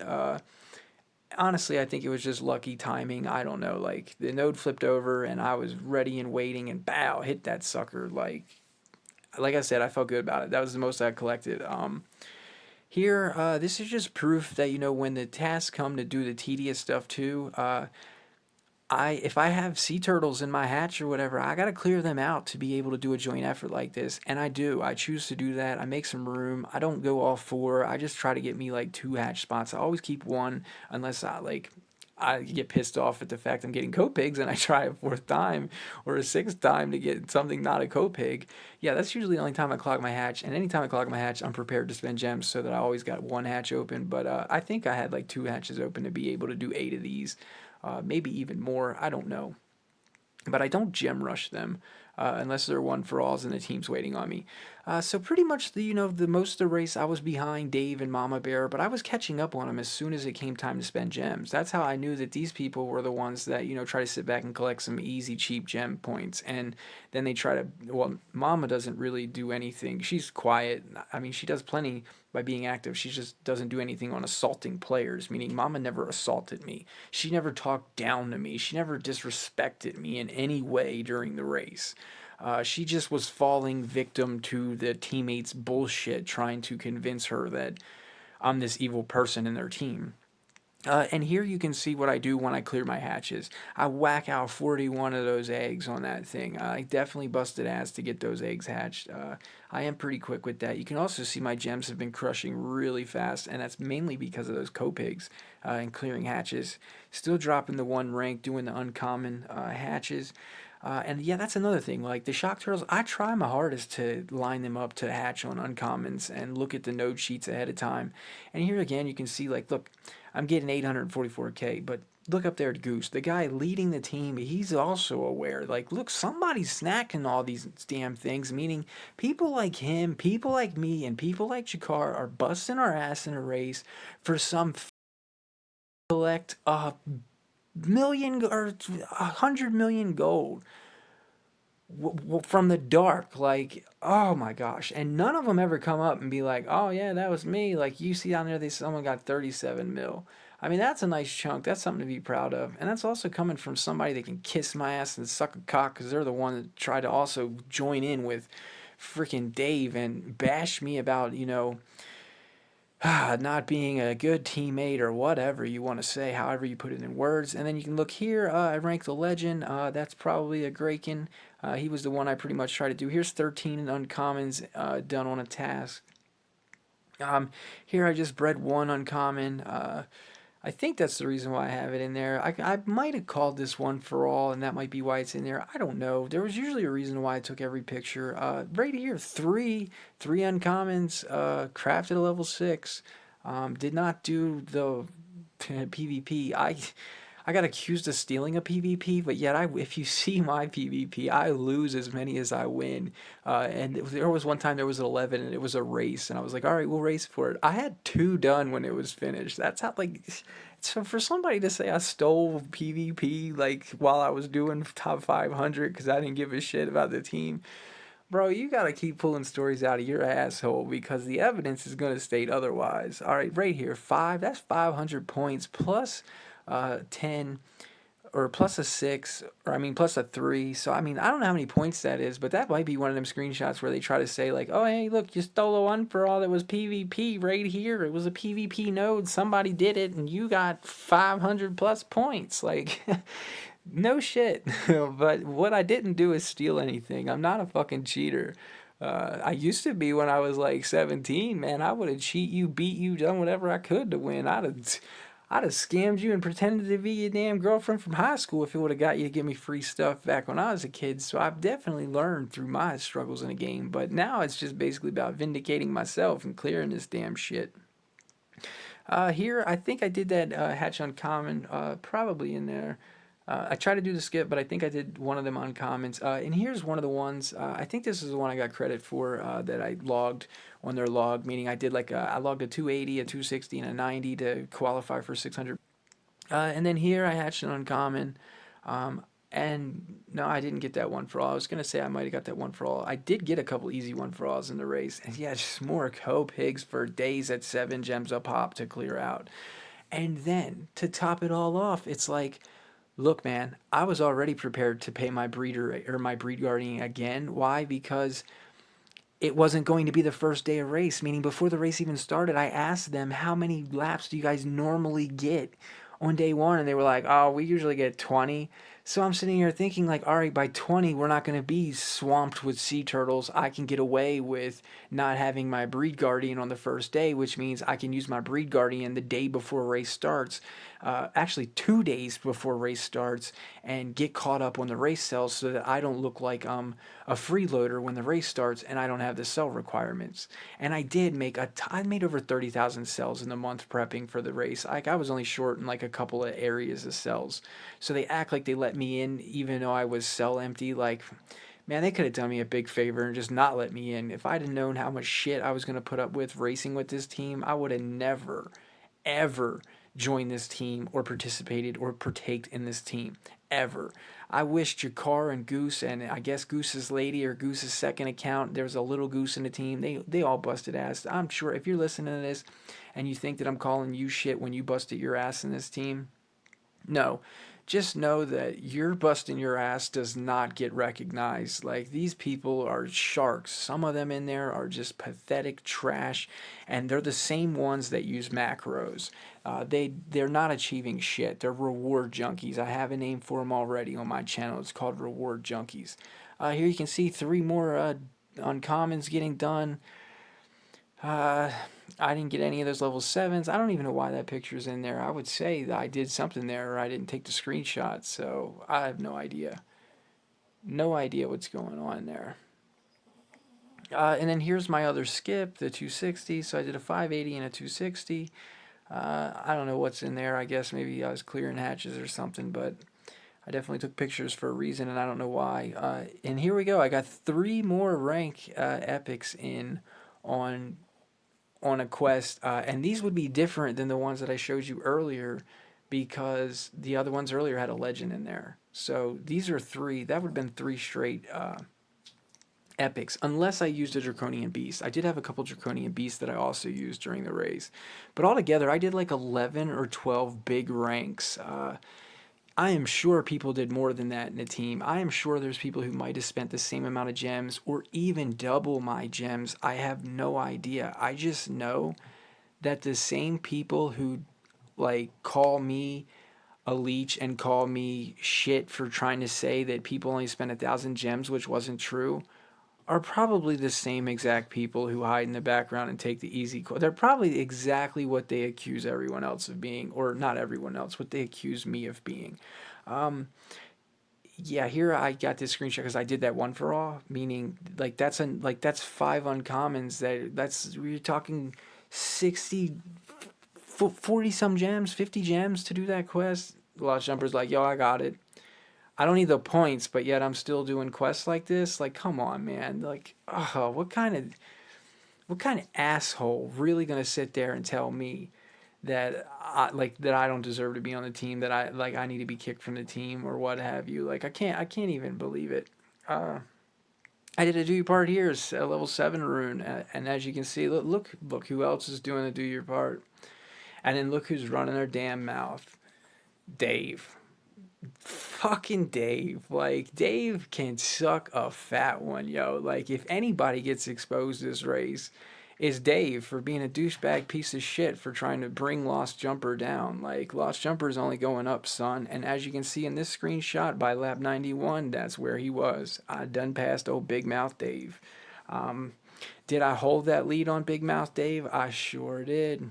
Honestly, I think it was just lucky timing. I don't know. Like the node flipped over and I was ready and waiting, and bow, hit that sucker. Like I said, I felt good about it. That was the most I collected. Here, this is just proof that, when the tasks come to do the tedious stuff too, if I have sea turtles in my hatch or whatever, I gotta clear them out to be able to do a joint effort like this, and I do. I choose to do that. I make some room. I don't go all 4. I just try to get me like 2 hatch spots. I always keep 1 unless I get pissed off at the fact I'm getting copigs and I try a 4th time or a 6th time to get something not a copig. Yeah, that's usually the only time I clog my hatch, and anytime I clog my hatch, I'm prepared to spend gems so that I always got 1 hatch open. But I think I had like 2 hatches open to be able to do 8 of these. Maybe even more, I don't know. But I don't gem rush them unless they're one for alls and the team's waiting on me. So pretty much the most of the race I was behind Dave and Mama Bear, but I was catching up on them as soon as it came time to spend gems. That's how I knew that these people were the ones that try to sit back and collect some easy cheap gem points, and then they try to. Well, Mama doesn't really do anything. She's quiet. I mean, she does plenty by being active. She just doesn't do anything on assaulting players, meaning Mama never assaulted me. She never talked down to me. She never disrespected me in any way during the race. She just was falling victim to the teammates' bullshit, trying to convince her that I'm this evil person in their team. And here you can see what I do when I clear my hatches. I whack out 41 of those eggs on that thing. I definitely busted ass to get those eggs hatched. I am pretty quick with that. You can also see my gems have been crushing really fast, and that's mainly because of those copigs and clearing hatches. Still dropping the 1 rank, doing the uncommon hatches. And yeah, that's another thing. Like the shock turtles, I try my hardest to line them up to hatch on uncommons and look at the node sheets ahead of time. And here again, you can see, like, look, I'm getting 844K, but look up there at Goose, the guy leading the team. He's also aware. Like, look, somebody's snacking all these damn things. Meaning, people like him, people like me, and people like Jakar are busting our ass in a race for some collect a million or 100 million gold from the dark. Like, oh my gosh. And none of them ever come up and be like, oh yeah, that was me. Like, you see down there, someone got 37 mil. I mean, that's a nice chunk. That's something to be proud of. And that's also coming from somebody that can kiss my ass and suck a cock, because they're the one that tried to also join in with freaking Dave and bash me about, not being a good teammate or whatever you want to say, however you put it in words. And then you can look here, I ranked the legend. That's probably a Graken. He was the one I pretty much tried to do. Here's 13 in uncommons done on a task. Here I just bred 1 uncommon. I think that's the reason why I have it in there. I might have called this one for all, and that might be why it's in there. I don't know. There was usually a reason why I took every picture. Right here, three uncommons, crafted a level 6. Did not do the PvP. I got accused of stealing a PvP, but yet if you see my PvP, I lose as many as I win. And there was one time there was an 11 and it was a race, and I was like, all right, we'll race for it. I had 2 done when it was finished. That's how, like, so for somebody to say I stole PvP, like, while I was doing top 500 because I didn't give a shit about the team, bro, you gotta keep pulling stories out of your asshole, because the evidence is gonna state otherwise. All right, right here, 5, that's 500 points plus 10, or plus a 6, or I mean plus a 3. So I mean, I don't know how many points that is, but that might be one of them screenshots where they try to say like, oh hey, look, you stole a 1 for all that was PvP right here. It was a PvP node. Somebody did it and you got 500 plus points. Like, no shit. But what I didn't do is steal anything. I'm not a fucking cheater. I used to be when I was like 17, man. I would have cheat you, beat you, done whatever I could to win. I'd have scammed you and pretended to be your damn girlfriend from high school if it would have got you to give me free stuff back when I was a kid. So I've definitely learned through my struggles in the game. But now it's just basically about vindicating myself and clearing this damn shit. Here, I think I did that hatch uncommon, probably in there. I tried to do the skip, but I think I did one of them uncommons. And here's one of the ones. I think this is the one I got credit for that I logged on their log, meaning I did I logged a 280, a 260, and a 90 to qualify for 600. And then here I hatched an uncommon. And no, I didn't get that 1 for all. I was going to say I might have got that 1 for all. I did get a couple easy 1 for alls in the race. And yeah, just more co-pigs for days at 7 gems a pop to clear out. And then to top it all off, it's like, look, man, I was already prepared to pay my breeder or my breed guardian again. Why? Because it wasn't going to be the first day of race, meaning before the race even started, I asked them, how many laps do you guys normally get on day 1? And they were like, oh, we usually get 20. So I'm sitting here thinking like, all right, by 20, we're not going to be swamped with sea turtles. I can get away with not having my breed guardian on the first day, which means I can use my breed guardian the day before race starts, actually 2 days before race starts, and get caught up on the race cells so that I don't look like a freeloader when the race starts and I don't have the cell requirements. And I did make I made over 30,000 cells in the month prepping for the race. I was only short in like a couple of areas of cells. So they act like they let me in even though I was cell empty. Like, man, they could have done me a big favor and just not let me in. If I'd have known how much shit I was going to put up with racing with this team, I would have never, ever joined this team or participated or partaked in this team. Ever. I wish Jakar and Goose, and I guess Goose's lady or Goose's second account, there was a little Goose in the team. They all busted ass. I'm sure if you're listening to this and you think that I'm calling you shit when you busted your ass in this team, no. just know that your busting your ass does not get recognized. Like, these people are sharks. Some of them in there are just pathetic trash, and they're the same ones that use macros. They're not achieving shit. They're reward junkies. I have a name for them already on my channel. It's called Reward Junkies. Here you can see 3 more uncommons getting done. I didn't get any of those level 7s. I don't even know why that picture's in there. I would say that I did something there or I didn't take the screenshot, so I have no idea. No idea what's going on there. And then here's my other skip, the 260. So I did a 580 and a 260. I don't know what's in there. I guess maybe I was clearing hatches or something, but I definitely took pictures for a reason, and I don't know why. And here we go. I got 3 more rank epics in on a quest, and these would be different than the ones that I showed you earlier because the other ones earlier had a legend in there. So these are 3. That would have been 3 straight epics, unless I used a Draconian Beast. I did have a couple Draconian Beasts that I also used during the race. But altogether, I did like 11 or 12 big ranks. I am sure people did more than that in a team. I am sure there's people who might have spent the same amount of gems or even double my gems. I have no idea. I just know that the same people who like call me a leech and call me shit for trying to say that people only spent 1,000 gems, which wasn't true, are probably the same exact people who hide in the background and take the easy call. They're probably exactly what they accuse everyone else of being, or not everyone else, what they accuse me of being. Yeah, here I got this screenshot because I did that one for all, meaning like that's 5 uncommons. That's we're talking 60, 40 some gems, 50 gems to do that quest. Lost Jumper's like, yo, I got it. I don't need the points, but yet I'm still doing quests like this. Like, come on, man. Like, oh, what kind of asshole really gonna sit there and tell me that I don't deserve to be on the team, that I need to be kicked from the team or what have you? Like, I can't even believe it. I did a do your part here. It's a level 7 rune, and as you can see, look who else is doing the do your part, and then look who's running their damn mouth, Dave. Fucking Dave. Like, Dave can suck a fat one, yo. Like, if anybody gets exposed this race, it's Dave for being a douchebag piece of shit for trying to bring Lost Jumper down. Like, Lost Jumper is only going up, son. And as you can see in this screenshot by lap 91, that's where he was. I done passed old Big Mouth Dave. Did I hold that lead on Big Mouth Dave? I sure did.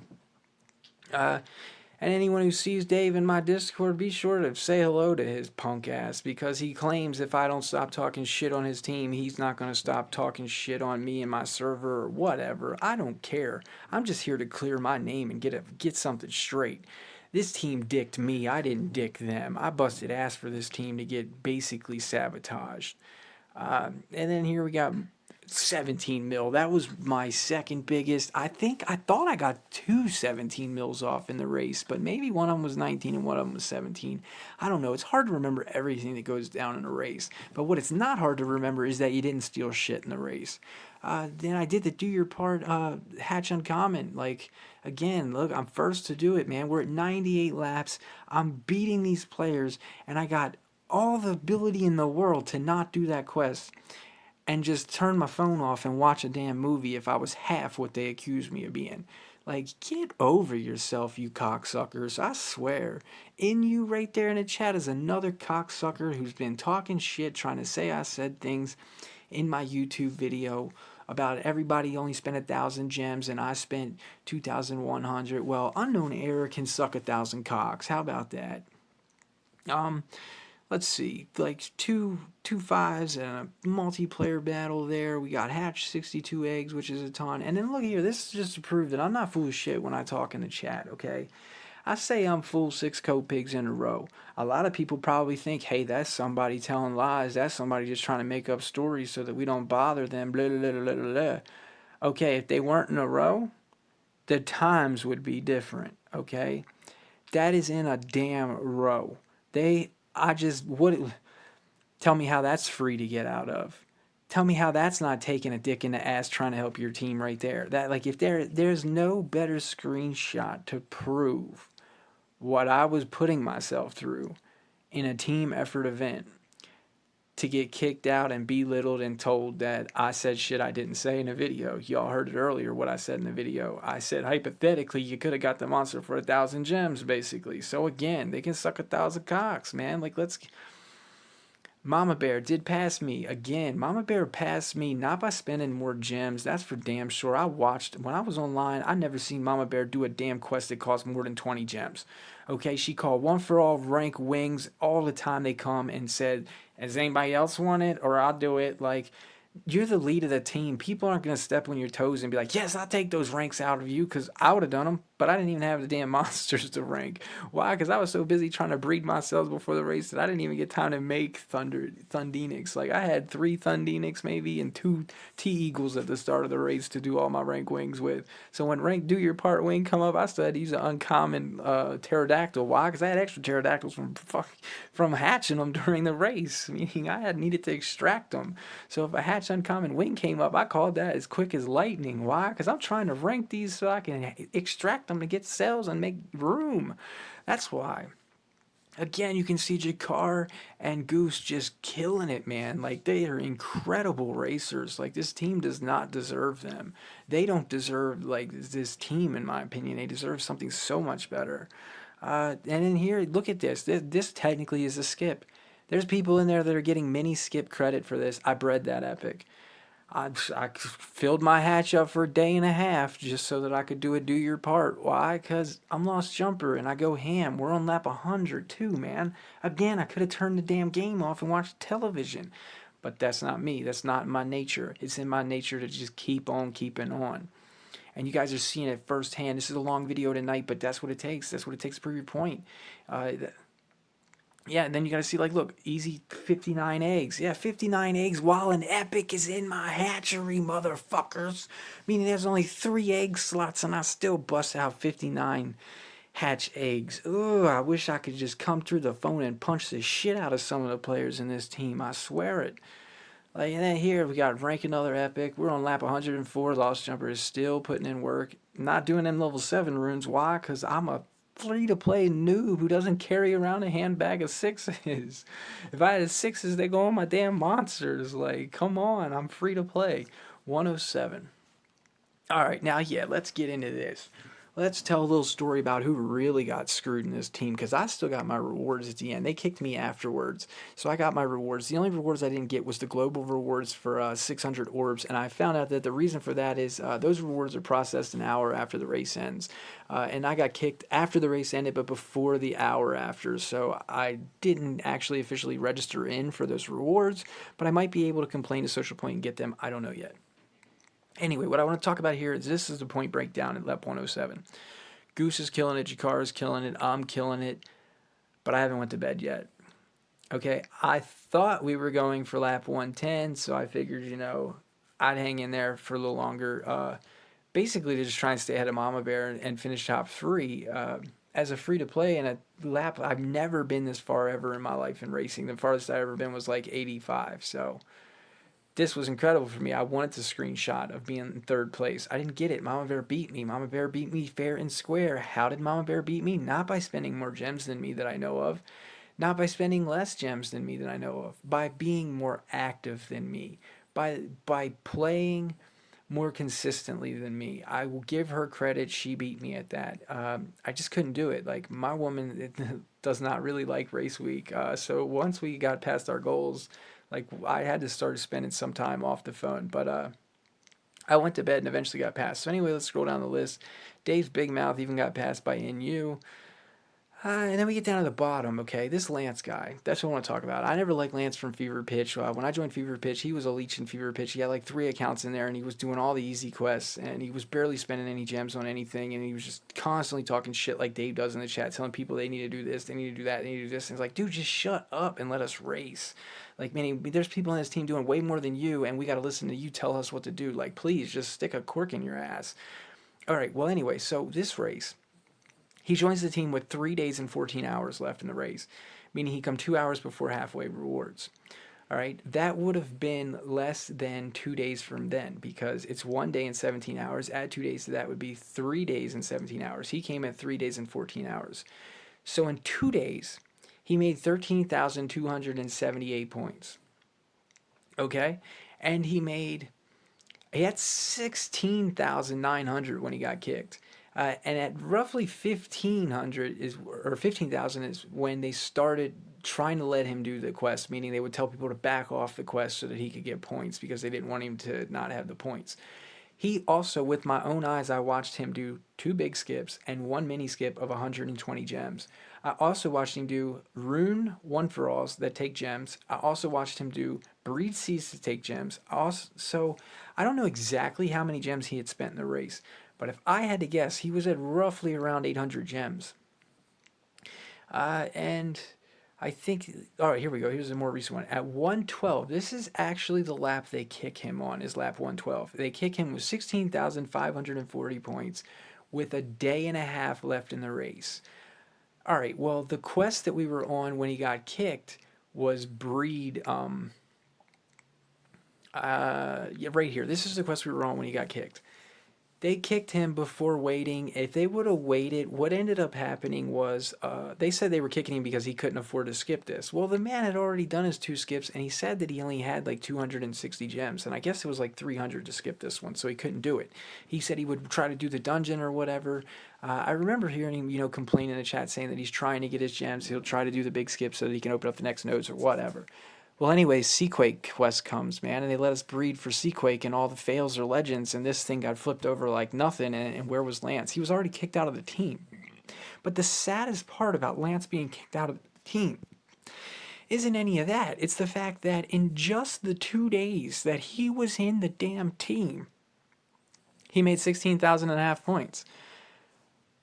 And anyone who sees Dave in my Discord, be sure to say hello to his punk ass, because he claims if I don't stop talking shit on his team, he's not going to stop talking shit on me and my server or whatever. I don't care. I'm just here to clear my name and get something straight. This team dicked me. I didn't dick them. I busted ass for this team to get basically sabotaged. And then here we got 17 mil. That was my second biggest. I thought I got 2 17 mils off in the race, but maybe one of them was 19 and one of them was 17. I don't know. It's hard to remember everything that goes down in a race, but what it's not hard to remember is that you didn't steal shit in the race. Then I did the do your part hatch uncommon. Like, again, look, I'm first to do it, man. We're at 98 laps. I'm beating these players, and I got all the ability in the world to not do that quest and just turn my phone off and watch a damn movie if I was half what they accused me of being. Like, get over yourself, you cocksuckers. I swear. In you right there in the chat is another cocksucker who's been talking shit, trying to say I said things in my YouTube video about everybody only spent 1,000 gems and I spent 2,100. Well, Unknown Error can suck 1,000 cocks. How about that? Let's see, like two 5s and a multiplayer battle there. We got hatched 62 eggs, which is a ton. And then look here, this is just to prove that I'm not full of shit when I talk in the chat, okay? I say I'm full 6 coat pigs in a row. A lot of people probably think, hey, that's somebody telling lies. That's somebody just trying to make up stories so that we don't bother them, blah, blah, blah, blah, blah. Okay, if they weren't in a row, the times would be different, okay? That is in a damn row. Tell me how that's free to get out of. Tell me how that's not taking a dick in the ass trying to help your team right there. That, like, if there's no better screenshot to prove what I was putting myself through in a team effort event to get kicked out and belittled and told that I said shit I didn't say in a video. Y'all heard it earlier, what I said in the video. I said, hypothetically, you could have got the monster for 1,000 gems, basically. So again, they can suck 1,000 cocks, man. Like, let's... Mama Bear did pass me. Again, Mama Bear passed me not by spending more gems. That's for damn sure. I watched, when I was online, I never seen Mama Bear do a damn quest that cost more than 20 gems. Okay, she called one for all rank wings all the time they come and said, does anybody else want it? Or I'll do it. Like, you're the lead of the team. People aren't going to step on your toes and be like, yes, I'll take those ranks out of you, because I would have done them, but I didn't even have the damn monsters to rank. Why? Because I was so busy trying to breed myself before the race that I didn't even get time to make Thundenics. Like, I had 3 Thundenics maybe and 2 T-Eagles at the start of the race to do all my rank wings with. So when rank do your part wing come up, I still had to use an uncommon pterodactyl. Why? Because I had extra pterodactyls from hatching them during the race, meaning I had needed to extract them. So if a hatch uncommon wing came up, I called that as quick as lightning. Why? Because I'm trying to rank these so I can extract them to get cells and make room. That's why. Again, you can see Jakar and Goose just killing it, man. Like, they are incredible racers. Like, this team does not deserve them. They don't deserve, like, this team, in my opinion. They deserve something so much better. And in here, look at this. This technically is a skip. There's people in there that are getting mini skip credit for this. I bred that epic. I filled my hatch up for a day and a half just so that I could do your part. Why? Because I'm Lost Jumper and I go ham. We're on lap 100 too, man. Again, I could have turned the damn game off and watched television. But that's not me. That's not my nature. It's in my nature to just keep on keeping on. And you guys are seeing it firsthand. This is a long video tonight, but that's what it takes. That's what it takes to prove your point. Yeah, and then you got to see, like, look, easy 59 eggs. Yeah, 59 eggs while an epic is in my hatchery, motherfuckers. Meaning there's only 3 egg slots, and I still bust out 59 hatch eggs. Ugh, I wish I could just come through the phone and punch the shit out of some of the players in this team. I swear it. Like, and then here we got rank another epic. We're on lap 104. Lost Jumper is still putting in work. Not doing them level 7 runes. Why? Because I'm a free-to-play noob who doesn't carry around a handbag of 6s. If I had 6s, they go on my damn monsters. Like, come on, I'm free to play. 107. All right, now, yeah, let's get into this. Let's tell a little story about who really got screwed in this team, because I still got my rewards at the end. They kicked me afterwards, so I got my rewards. The only rewards I didn't get was the global rewards for 600 orbs, and I found out that the reason for that is those rewards are processed an hour after the race ends. And I got kicked after the race ended, but before the hour after, so I didn't actually officially register in for those rewards, but I might be able to complain to Social Point and get them. I don't know yet. Anyway, what I want to talk about here is this is the point breakdown at lap 107. Goose is killing it, Jakar is killing it, I'm killing it, but I haven't went to bed yet. Okay, I thought we were going for lap 110, so I figured, you know, I'd hang in there for a little longer, basically to just try and stay ahead of Mama Bear and finish top 3. As a free-to-play in a lap, I've never been this far ever in my life in racing. The farthest I've ever been was like 85, so this was incredible for me. I wanted to screenshot of being in 3rd place. I didn't get it. Mama Bear beat me. Mama Bear beat me fair and square. How did Mama Bear beat me? Not by spending more gems than me that I know of. Not by spending less gems than me that I know of. By being more active than me. By playing more consistently than me. I will give her credit. She beat me at that. I just couldn't do it. Like, my woman does not really like race week. So once we got past our goals, like, I had to start spending some time off the phone, but I went to bed and eventually got passed. So anyway, let's scroll down the list. Dave's Big Mouth even got passed by NU. And then we get down to the bottom, okay? This Lance guy, that's what I want to talk about. I never liked Lance from Fever Pitch. When I joined Fever Pitch, he was a leech in Fever Pitch. He had like 3 accounts in there, and he was doing all the easy quests, and he was barely spending any gems on anything, and he was just constantly talking shit like Dave does in the chat, telling people they need to do this, they need to do that, they need to do this. And it's like, dude, just shut up and let us race. Like, man, there's people in this team doing way more than you, and we got to listen to you tell us what to do. Like, please, just stick a cork in your ass. All right, well, anyway, so this race, he joins the team with 3 days and 14 hours left in the race, meaning he come 2 hours before halfway rewards. All right, that would have been less than 2 days from then, because it's 1 day and 17 hours. Add 2 days to that would be 3 days and 17 hours. He came at 3 days and 14 hours. So in 2 days, he made 13,278 points. Okay? And he had 16,900 when he got kicked. And at roughly 15,000 is when they started trying to let him do the quest, meaning they would tell people to back off the quest so that he could get points because they didn't want him to not have the points. He also, with my own eyes, I watched him do 2 big skips and 1 mini skip of 120 gems. I also watched him do rune 1-for-alls that take gems. I also watched him do breed seeds to take gems. So I don't know exactly how many gems he had spent in the race, but if I had to guess, he was at roughly around 800 gems. And I think, all right, here we go. Here's a more recent one. At 112, this is actually the lap they kick him on, is lap 112. They kick him with 16,540 points with a day and a half left in the race. All right, well, the quest that we were on when he got kicked was breed, right here. This is the quest we were on when he got kicked. They kicked him before waiting. If they would have waited, what ended up happening was they said they were kicking him because he couldn't afford to skip this. Well, the man had already done his 2 skips, and he said that he only had like 260 gems, and I guess it was like 300 to skip this one, so he couldn't do it. He said he would try to do the dungeon or whatever. I remember hearing him, complain in the chat saying that he's trying to get his gems. He'll try to do the big skip so that he can open up the next nodes or whatever. Well, anyways, Seaquake quest comes, man, and they let us breed for Seaquake, and all the fails are legends, and this thing got flipped over like nothing, and where was Lance? He was already kicked out of the team. But the saddest part about Lance being kicked out of the team isn't any of that. It's the fact that in just the 2 days that he was in the damn team, he made 16,500 points.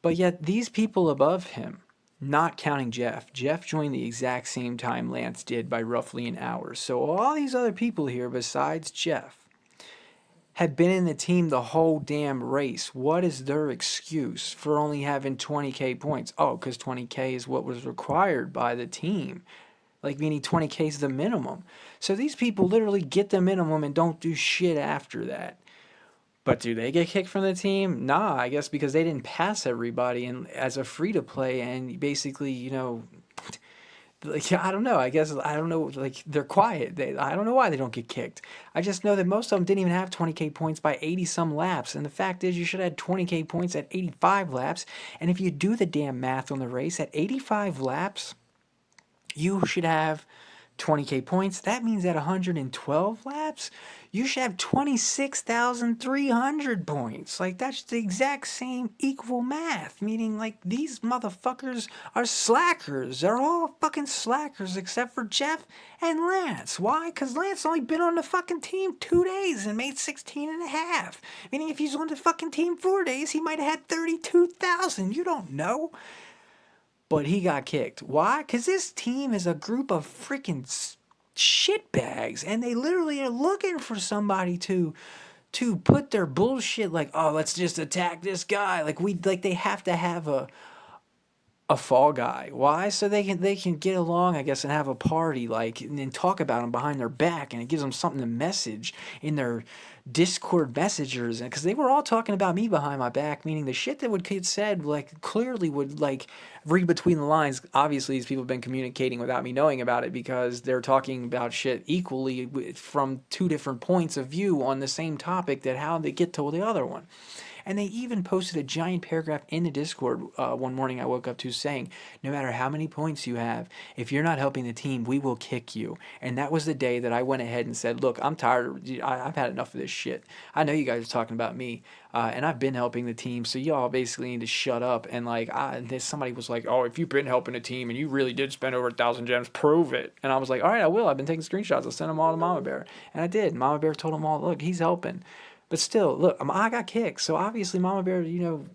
But yet these people above him, not counting Jeff. Jeff joined the exact same time Lance did by roughly an hour. So all these other people here besides Jeff had been in the team the whole damn race. What is their excuse for only having 20k points? Oh, because 20k is what was required by the team. Like, meaning 20k is the minimum. So these people literally get the minimum and don't do shit after that. But do they get kicked from the team? Nah, I guess because they didn't pass everybody and as a free-to-play, and basically, like, I don't know. I don't know. Like, they're quiet. I don't know why they don't get kicked. I just know that most of them didn't even have 20k points by 80-some laps. And the fact is, you should have had 20k points at 85 laps. And if you do the damn math on the race, at 85 laps, you should have 20k points. That means at 112 laps, you should have 26,300 points. Like, that's the exact same equal math. Meaning, like, these motherfuckers are slackers. They're all fucking slackers except for Jeff and Lance. Why? Because Lance only been on the fucking team 2 days and made 16.5. Meaning, if he's on the fucking team 4 days, he might have had 32,000. You don't know. But he got kicked. Why? Because this team is a group of freaking shitbags, and they literally are looking for somebody to put their bullshit, like, oh, let's just attack this guy. Like, they have to have a fall guy. Why? So they can get along, I guess, and have a party, like, and then talk about him behind their back, and it gives them something to message in their Discord messengers, and because they were all talking about me behind my back, meaning the shit that would get said, like, clearly would, like, read between the lines. Obviously, these people have been communicating without me knowing about it because they're talking about shit equally from 2 different points of view on the same topic, that how they get to the other one. And they even posted a giant paragraph in the Discord one morning I woke up to saying, no matter how many points you have, if you're not helping the team, we will kick you. And that was the day that I went ahead and said, look, I'm tired. I've had enough of this shit. I know you guys are talking about me, and I've been helping the team, so y'all basically need to shut up. And like, somebody was like, oh, if you've been helping the team and you really did spend over 1,000 gems, prove it. And I was like, all right, I will. I've been taking screenshots. I'll send them all to Mama Bear. And I did. Mama Bear told them all, look, he's helping. But still, look, I got kicked. So obviously Mama Bear,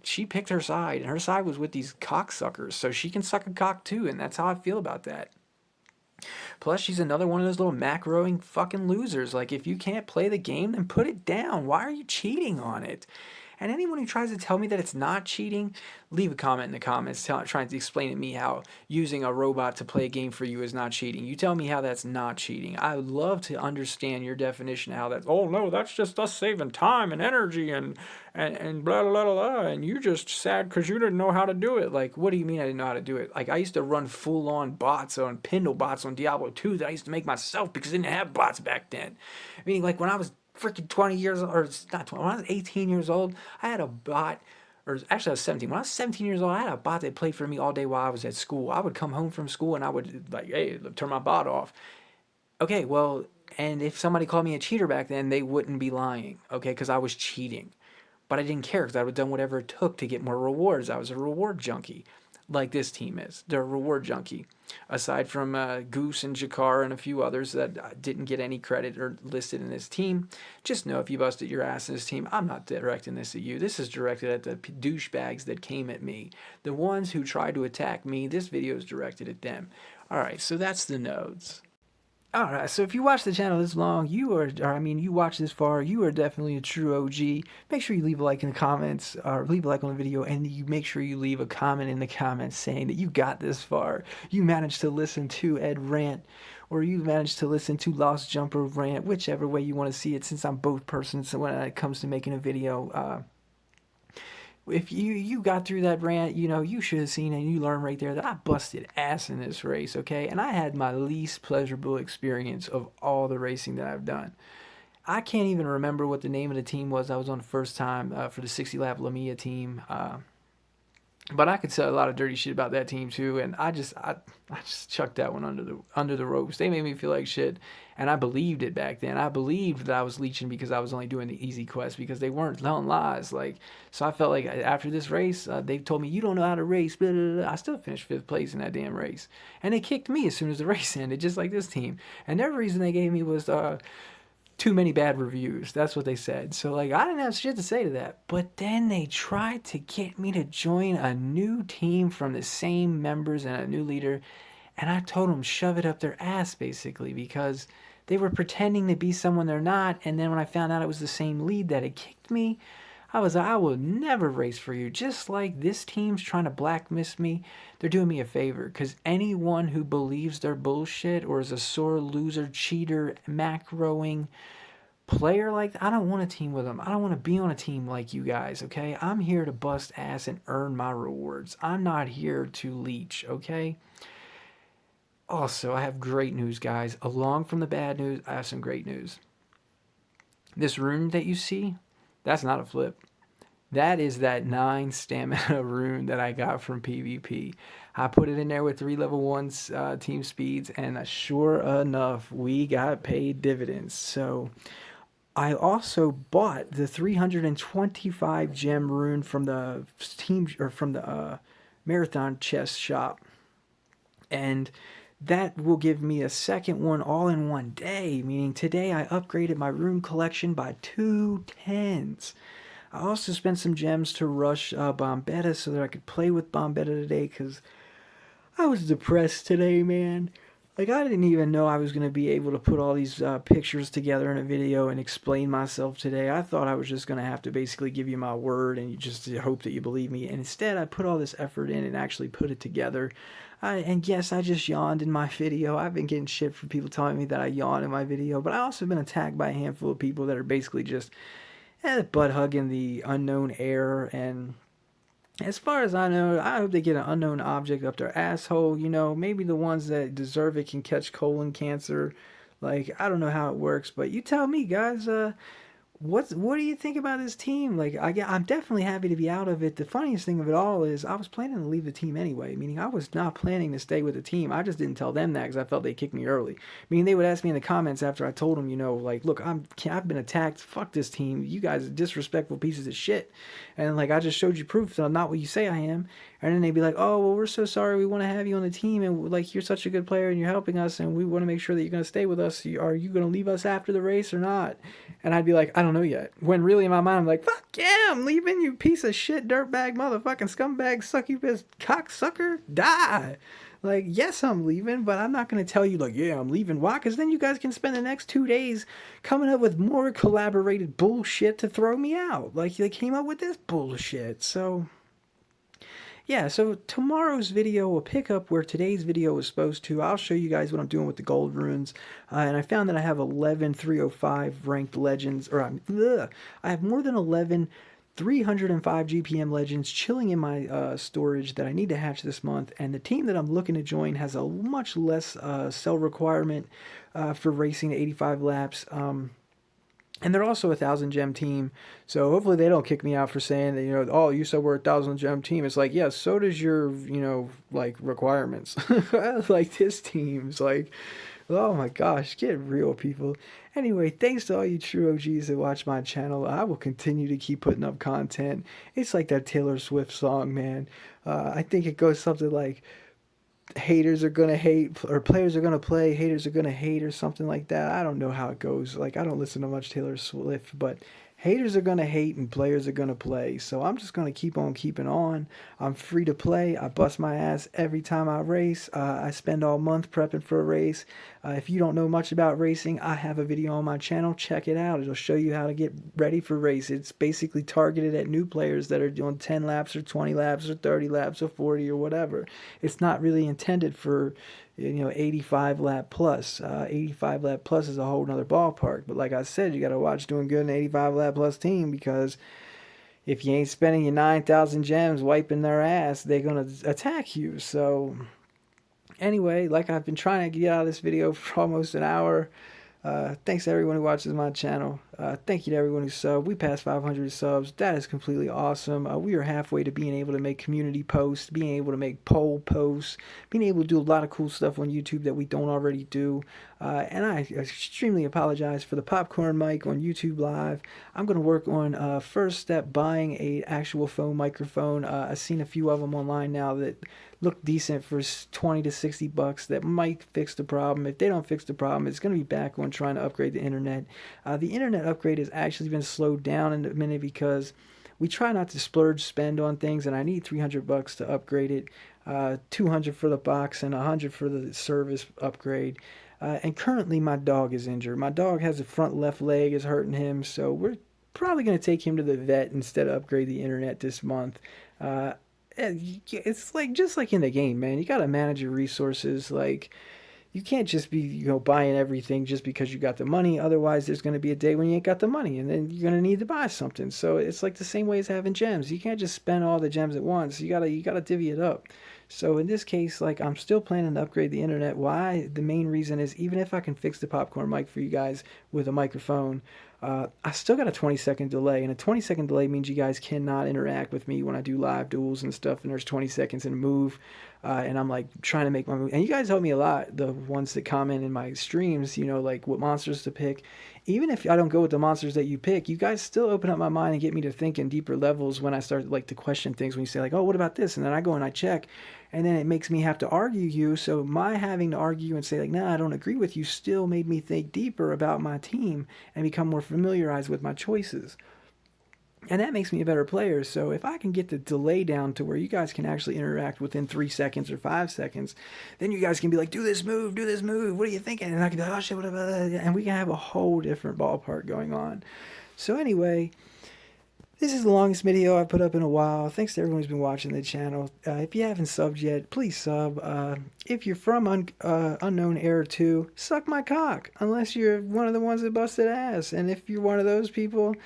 she picked her side. And her side was with these cocksuckers. So she can suck a cock too. And that's how I feel about that. Plus, she's another one of those little macroing fucking losers. Like, if you can't play the game, then put it down. Why are you cheating on it? And anyone who tries to tell me that it's not cheating, leave a comment in the comments trying to explain to me how using a robot to play a game for you is not cheating. You tell me how that's not cheating. I would love to understand your definition of how that's, oh no, that's just us saving time and energy and blah, blah, blah, blah, and you just sad because you didn't know how to do it. Like, what do you mean I didn't know how to do it? Like, I used to run full-on bots on Pindle bots on Diablo 2 that I used to make myself because I didn't have bots back then. I mean, like, when I was freaking 20 years old, or not 20, when I was 18 years old, I had a bot, or actually I was 17. When I was 17 years old, I had a bot that played for me all day while I was at school. I would come home from school and I would, like, hey, turn my bot off. Okay, well, and if somebody called me a cheater back then, they wouldn't be lying, okay, because I was cheating. But I didn't care because I would have done whatever it took to get more rewards. I was a reward junkie, like this team is. They're a reward junkie. Aside from Goose and Jakar and a few others that didn't get any credit or listed in this team, just know if you busted your ass in this team, I'm not directing this at you. This is directed at the douchebags that came at me. The ones who tried to attack me, this video is directed at them. Alright, so that's the nodes. Alright, so if you watch the channel this long, you watch this far, you are definitely a true OG. Make sure you leave a like in the comments, or leave a like on the video, and you make sure you leave a comment in the comments saying that you got this far. You managed to listen to Ed rant, or you managed to listen to Lost Jumper rant, whichever way you want to see it, since I'm both persons so when it comes to making a video. If you got through that rant, you should have seen and you learned right there that I busted ass in this race, okay? And I had my least pleasurable experience of all the racing that I've done. I can't even remember what the name of the team was I was on the first time for the 60-lap Lamia team. But I could say a lot of dirty shit about that team too, and I just chucked that one under the ropes. They made me feel like shit, and I believed it back then. I believed that I was leeching because I was only doing the easy quest because they weren't telling lies. Like, so I felt like after this race, they told me you don't know how to race. Blah, blah, blah. I still finished 5th place in that damn race, and they kicked me as soon as the race ended, just like this team. And their reason they gave me was too many bad reviews. That's what they said. So, like, I didn't have shit to say to that. But then they tried to get me to join a new team from the same members and a new leader. And I told them shove it up their ass, basically, because they were pretending to be someone they're not. And then when I found out it was the same lead that had kicked me, I was like, I will never race for you. Just like this team's trying to blacklist me, they're doing me a favor. Because anyone who believes their bullshit or is a sore loser, cheater, macroing player like that, I don't want a team with them. I don't want to be on a team like you guys, okay? I'm here to bust ass and earn my rewards. I'm not here to leech, okay? Also, I have great news, guys. Along from the bad news, I have some great news. This rune that you see, that's not a flip. That is that 9 stamina rune that I got from PvP. I put it in there with 3 level 1s team speeds, and sure enough, we got paid dividends. So I also bought the 325 gem rune from the team, or from the marathon chest shop, and that will give me a second one all in one day, meaning today I upgraded my rune collection by 2 10s. I also spent some gems to rush Bombetta so that I could play with Bombetta today, because I was depressed today, man. Like, I didn't even know I was going to be able to put all these pictures together in a video and explain myself today. I thought I was just going to have to basically give you my word and you just hope that you believe me. And instead, I put all this effort in and actually put it together. And yes, I just yawned in my video. I've been getting shit from people telling me that I yawn in my video. But I also been attacked by a handful of people that are basically just butt-hugging the unknown air. And as far as I know, I hope they get an unknown object up their asshole. Maybe the ones that deserve it can catch colon cancer. Like, I don't know how it works, but you tell me, guys. What do you think about this team? Like, I'm definitely happy to be out of it. The funniest thing of it all is I was planning to leave the team anyway. Meaning I was not planning to stay with the team. I just didn't tell them that because I felt they kicked me early. Meaning they would ask me in the comments after I told them, like, look, I've been attacked. Fuck this team. You guys are disrespectful pieces of shit. And like, I just showed you proof that I'm not what you say I am. And then they'd be like, oh, well, we're so sorry. We want to have you on the team. And like, you're such a good player and you're helping us. And we want to make sure that you're going to stay with us. Are you going to leave us after the race or not? And I'd be like, I don't don't know yet. When really in my mind I'm like, fuck yeah, I'm leaving, you piece of shit, dirtbag, motherfucking scumbag, succubus, cocksucker, die. Like, yes, I'm leaving, but I'm not going to tell you, like, yeah, I'm leaving. Why? Because then you guys can spend the next 2 days coming up with more collaborated bullshit to throw me out. Like, they came up with this bullshit. So, yeah, so tomorrow's video will pick up where today's video was supposed to. I'll show you guys what I'm doing with the gold runes. And I found that I have 11 305 ranked legends, or I have more than 11 305 GPM legends chilling in my storage that I need to hatch this month, and the team that I'm looking to join has a much less cell requirement for racing to 85 laps. And they're also a 1,000 gem team, so hopefully they don't kick me out for saying that, you know, oh, you said we're a 1,000 gem team. It's like, yeah, so does your, you know, like, requirements. Like, this team's like, oh my gosh, get real, people. Anyway, thanks to all you true OGs that watch my channel. I will continue to keep putting up content. It's like that Taylor Swift song, man. I think it goes something like, haters are gonna hate, or players are gonna play, haters are gonna hate, or something like that. I don't know how it goes. Like, I don't listen to much Taylor Swift, but haters are gonna hate and players are gonna play. So I'm just gonna keep on keeping on. I'm free to play. I bust my ass every time I race. I spend all month prepping for a race. If you don't know much about racing, I have a video on my channel. Check it out. It'll show you how to get ready for race. It's basically targeted at new players that are doing 10 laps or 20 laps or 30 laps or 40 or whatever. It's not really intended for, you know, 85 lap plus. 85 lap plus is a whole nother ballpark. But like I said, you got to watch doing good in an 85 lap plus team, because if you ain't spending your 9,000 gems wiping their ass, they're going to attack you. So anyway, like I've been trying to get out of this video for almost an hour. Thanks to everyone who watches my channel. Thank you to everyone who subbed. We passed 500 subs. That is completely awesome. We are halfway to being able to make community posts, being able to make poll posts, being able to do a lot of cool stuff on YouTube that we don't already do. And I extremely apologize for the popcorn mic on YouTube Live. I'm going to work on first step buying a actual phone microphone. I've seen a few of them online now that look decent for 20 to 60 bucks that might fix the problem. If they don't fix the problem, it's going to be back on trying to upgrade the internet. The internet upgrade has actually been slowed down in a minute because we try not to splurge spend on things, and I need 300 bucks to upgrade it, 200 for the box and 100 for the service upgrade. And currently my dog is injured. My dog has a front left leg is hurting him, so we're probably going to take him to the vet instead of upgrade the internet this month. It's like, just like in the game, man, you got to manage your resources. Like, you can't just be, you know, buying everything just because you got the money. Otherwise, there's going to be a day when you ain't got the money, and then you're going to need to buy something. So it's like the same way as having gems. You can't just spend all the gems at once. You gotta divvy it up. So in this case, like, I'm still planning to upgrade the internet. Why? The main reason is, even if I can fix the popcorn mic for you guys with a microphone, I still got a 20-second delay, and a 20-second delay means you guys cannot interact with me when I do live duels and stuff, and there's 20 seconds in a move, and I'm like trying to make my move. And you guys help me a lot, the ones that comment in my streams, you know, like what monsters to pick. Even if I don't go with the monsters that you pick, you guys still open up my mind and get me to think in deeper levels when I start, like, to question things. When you say, like, oh, what about this? And then I go and I check, and then it makes me have to argue you. So my having to argue and say, like, nah, I don't agree with you, still made me think deeper about my team and become more familiarized with my choices. And that makes me a better player. So if I can get the delay down to where you guys can actually interact within 3 seconds or 5 seconds, then you guys can be like, do this move, what are you thinking? And I can be like, oh shit, what about that? And we can have a whole different ballpark going on. So anyway, this is the longest video I've put up in a while. Thanks to everyone who's been watching the channel. If you haven't subbed yet, please sub. If you're from Unknown ERROR2, suck my cock. Unless you're one of the ones that busted ass. And if you're one of those people,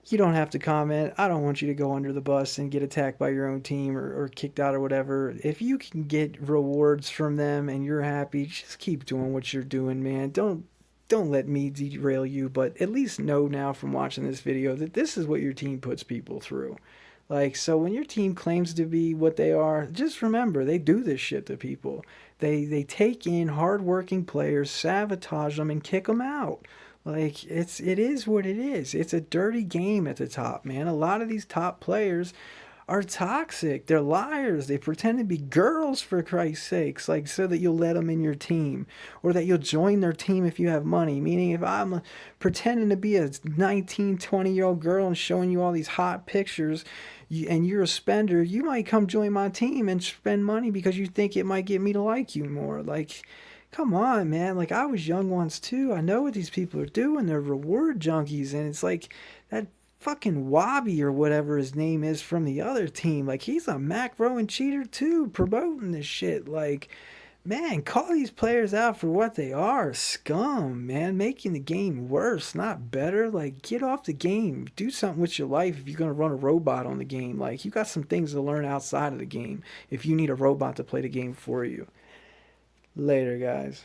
you don't have to comment. I don't want you to go under the bus and get attacked by your own team or kicked out or whatever. If you can get rewards from them and you're happy, just keep doing what you're doing, man. Don't let me derail you, but at least know now from watching this video that this is what your team puts people through. Like, so when your team claims to be what they are, just remember, they do this shit to people. They take in hardworking players, sabotage them, and kick them out. Like, it is what it is. It's a dirty game at the top, man. A lot of these top players are toxic. They're liars. They pretend to be girls, for Christ's sakes, like so that you'll let them in your team or that you'll join their team if you have money. Meaning if I'm pretending to be a 19, 20-year-old girl and showing you all these hot pictures and you're a spender, you might come join my team and spend money because you think it might get me to like you more. Like, come on, man. Like, I was young once too. I know what these people are doing. They're reward junkies, and it's like that fucking Wobby or whatever his name is from the other team. Like, he's a macro and cheater too, promoting this shit. Like, man, call these players out for what they are. Scum, man. Making the game worse, not better. Like, get off the game. Do something with your life if you're going to run a robot on the game. Like, you got some things to learn outside of the game if you need a robot to play the game for you. Later, guys.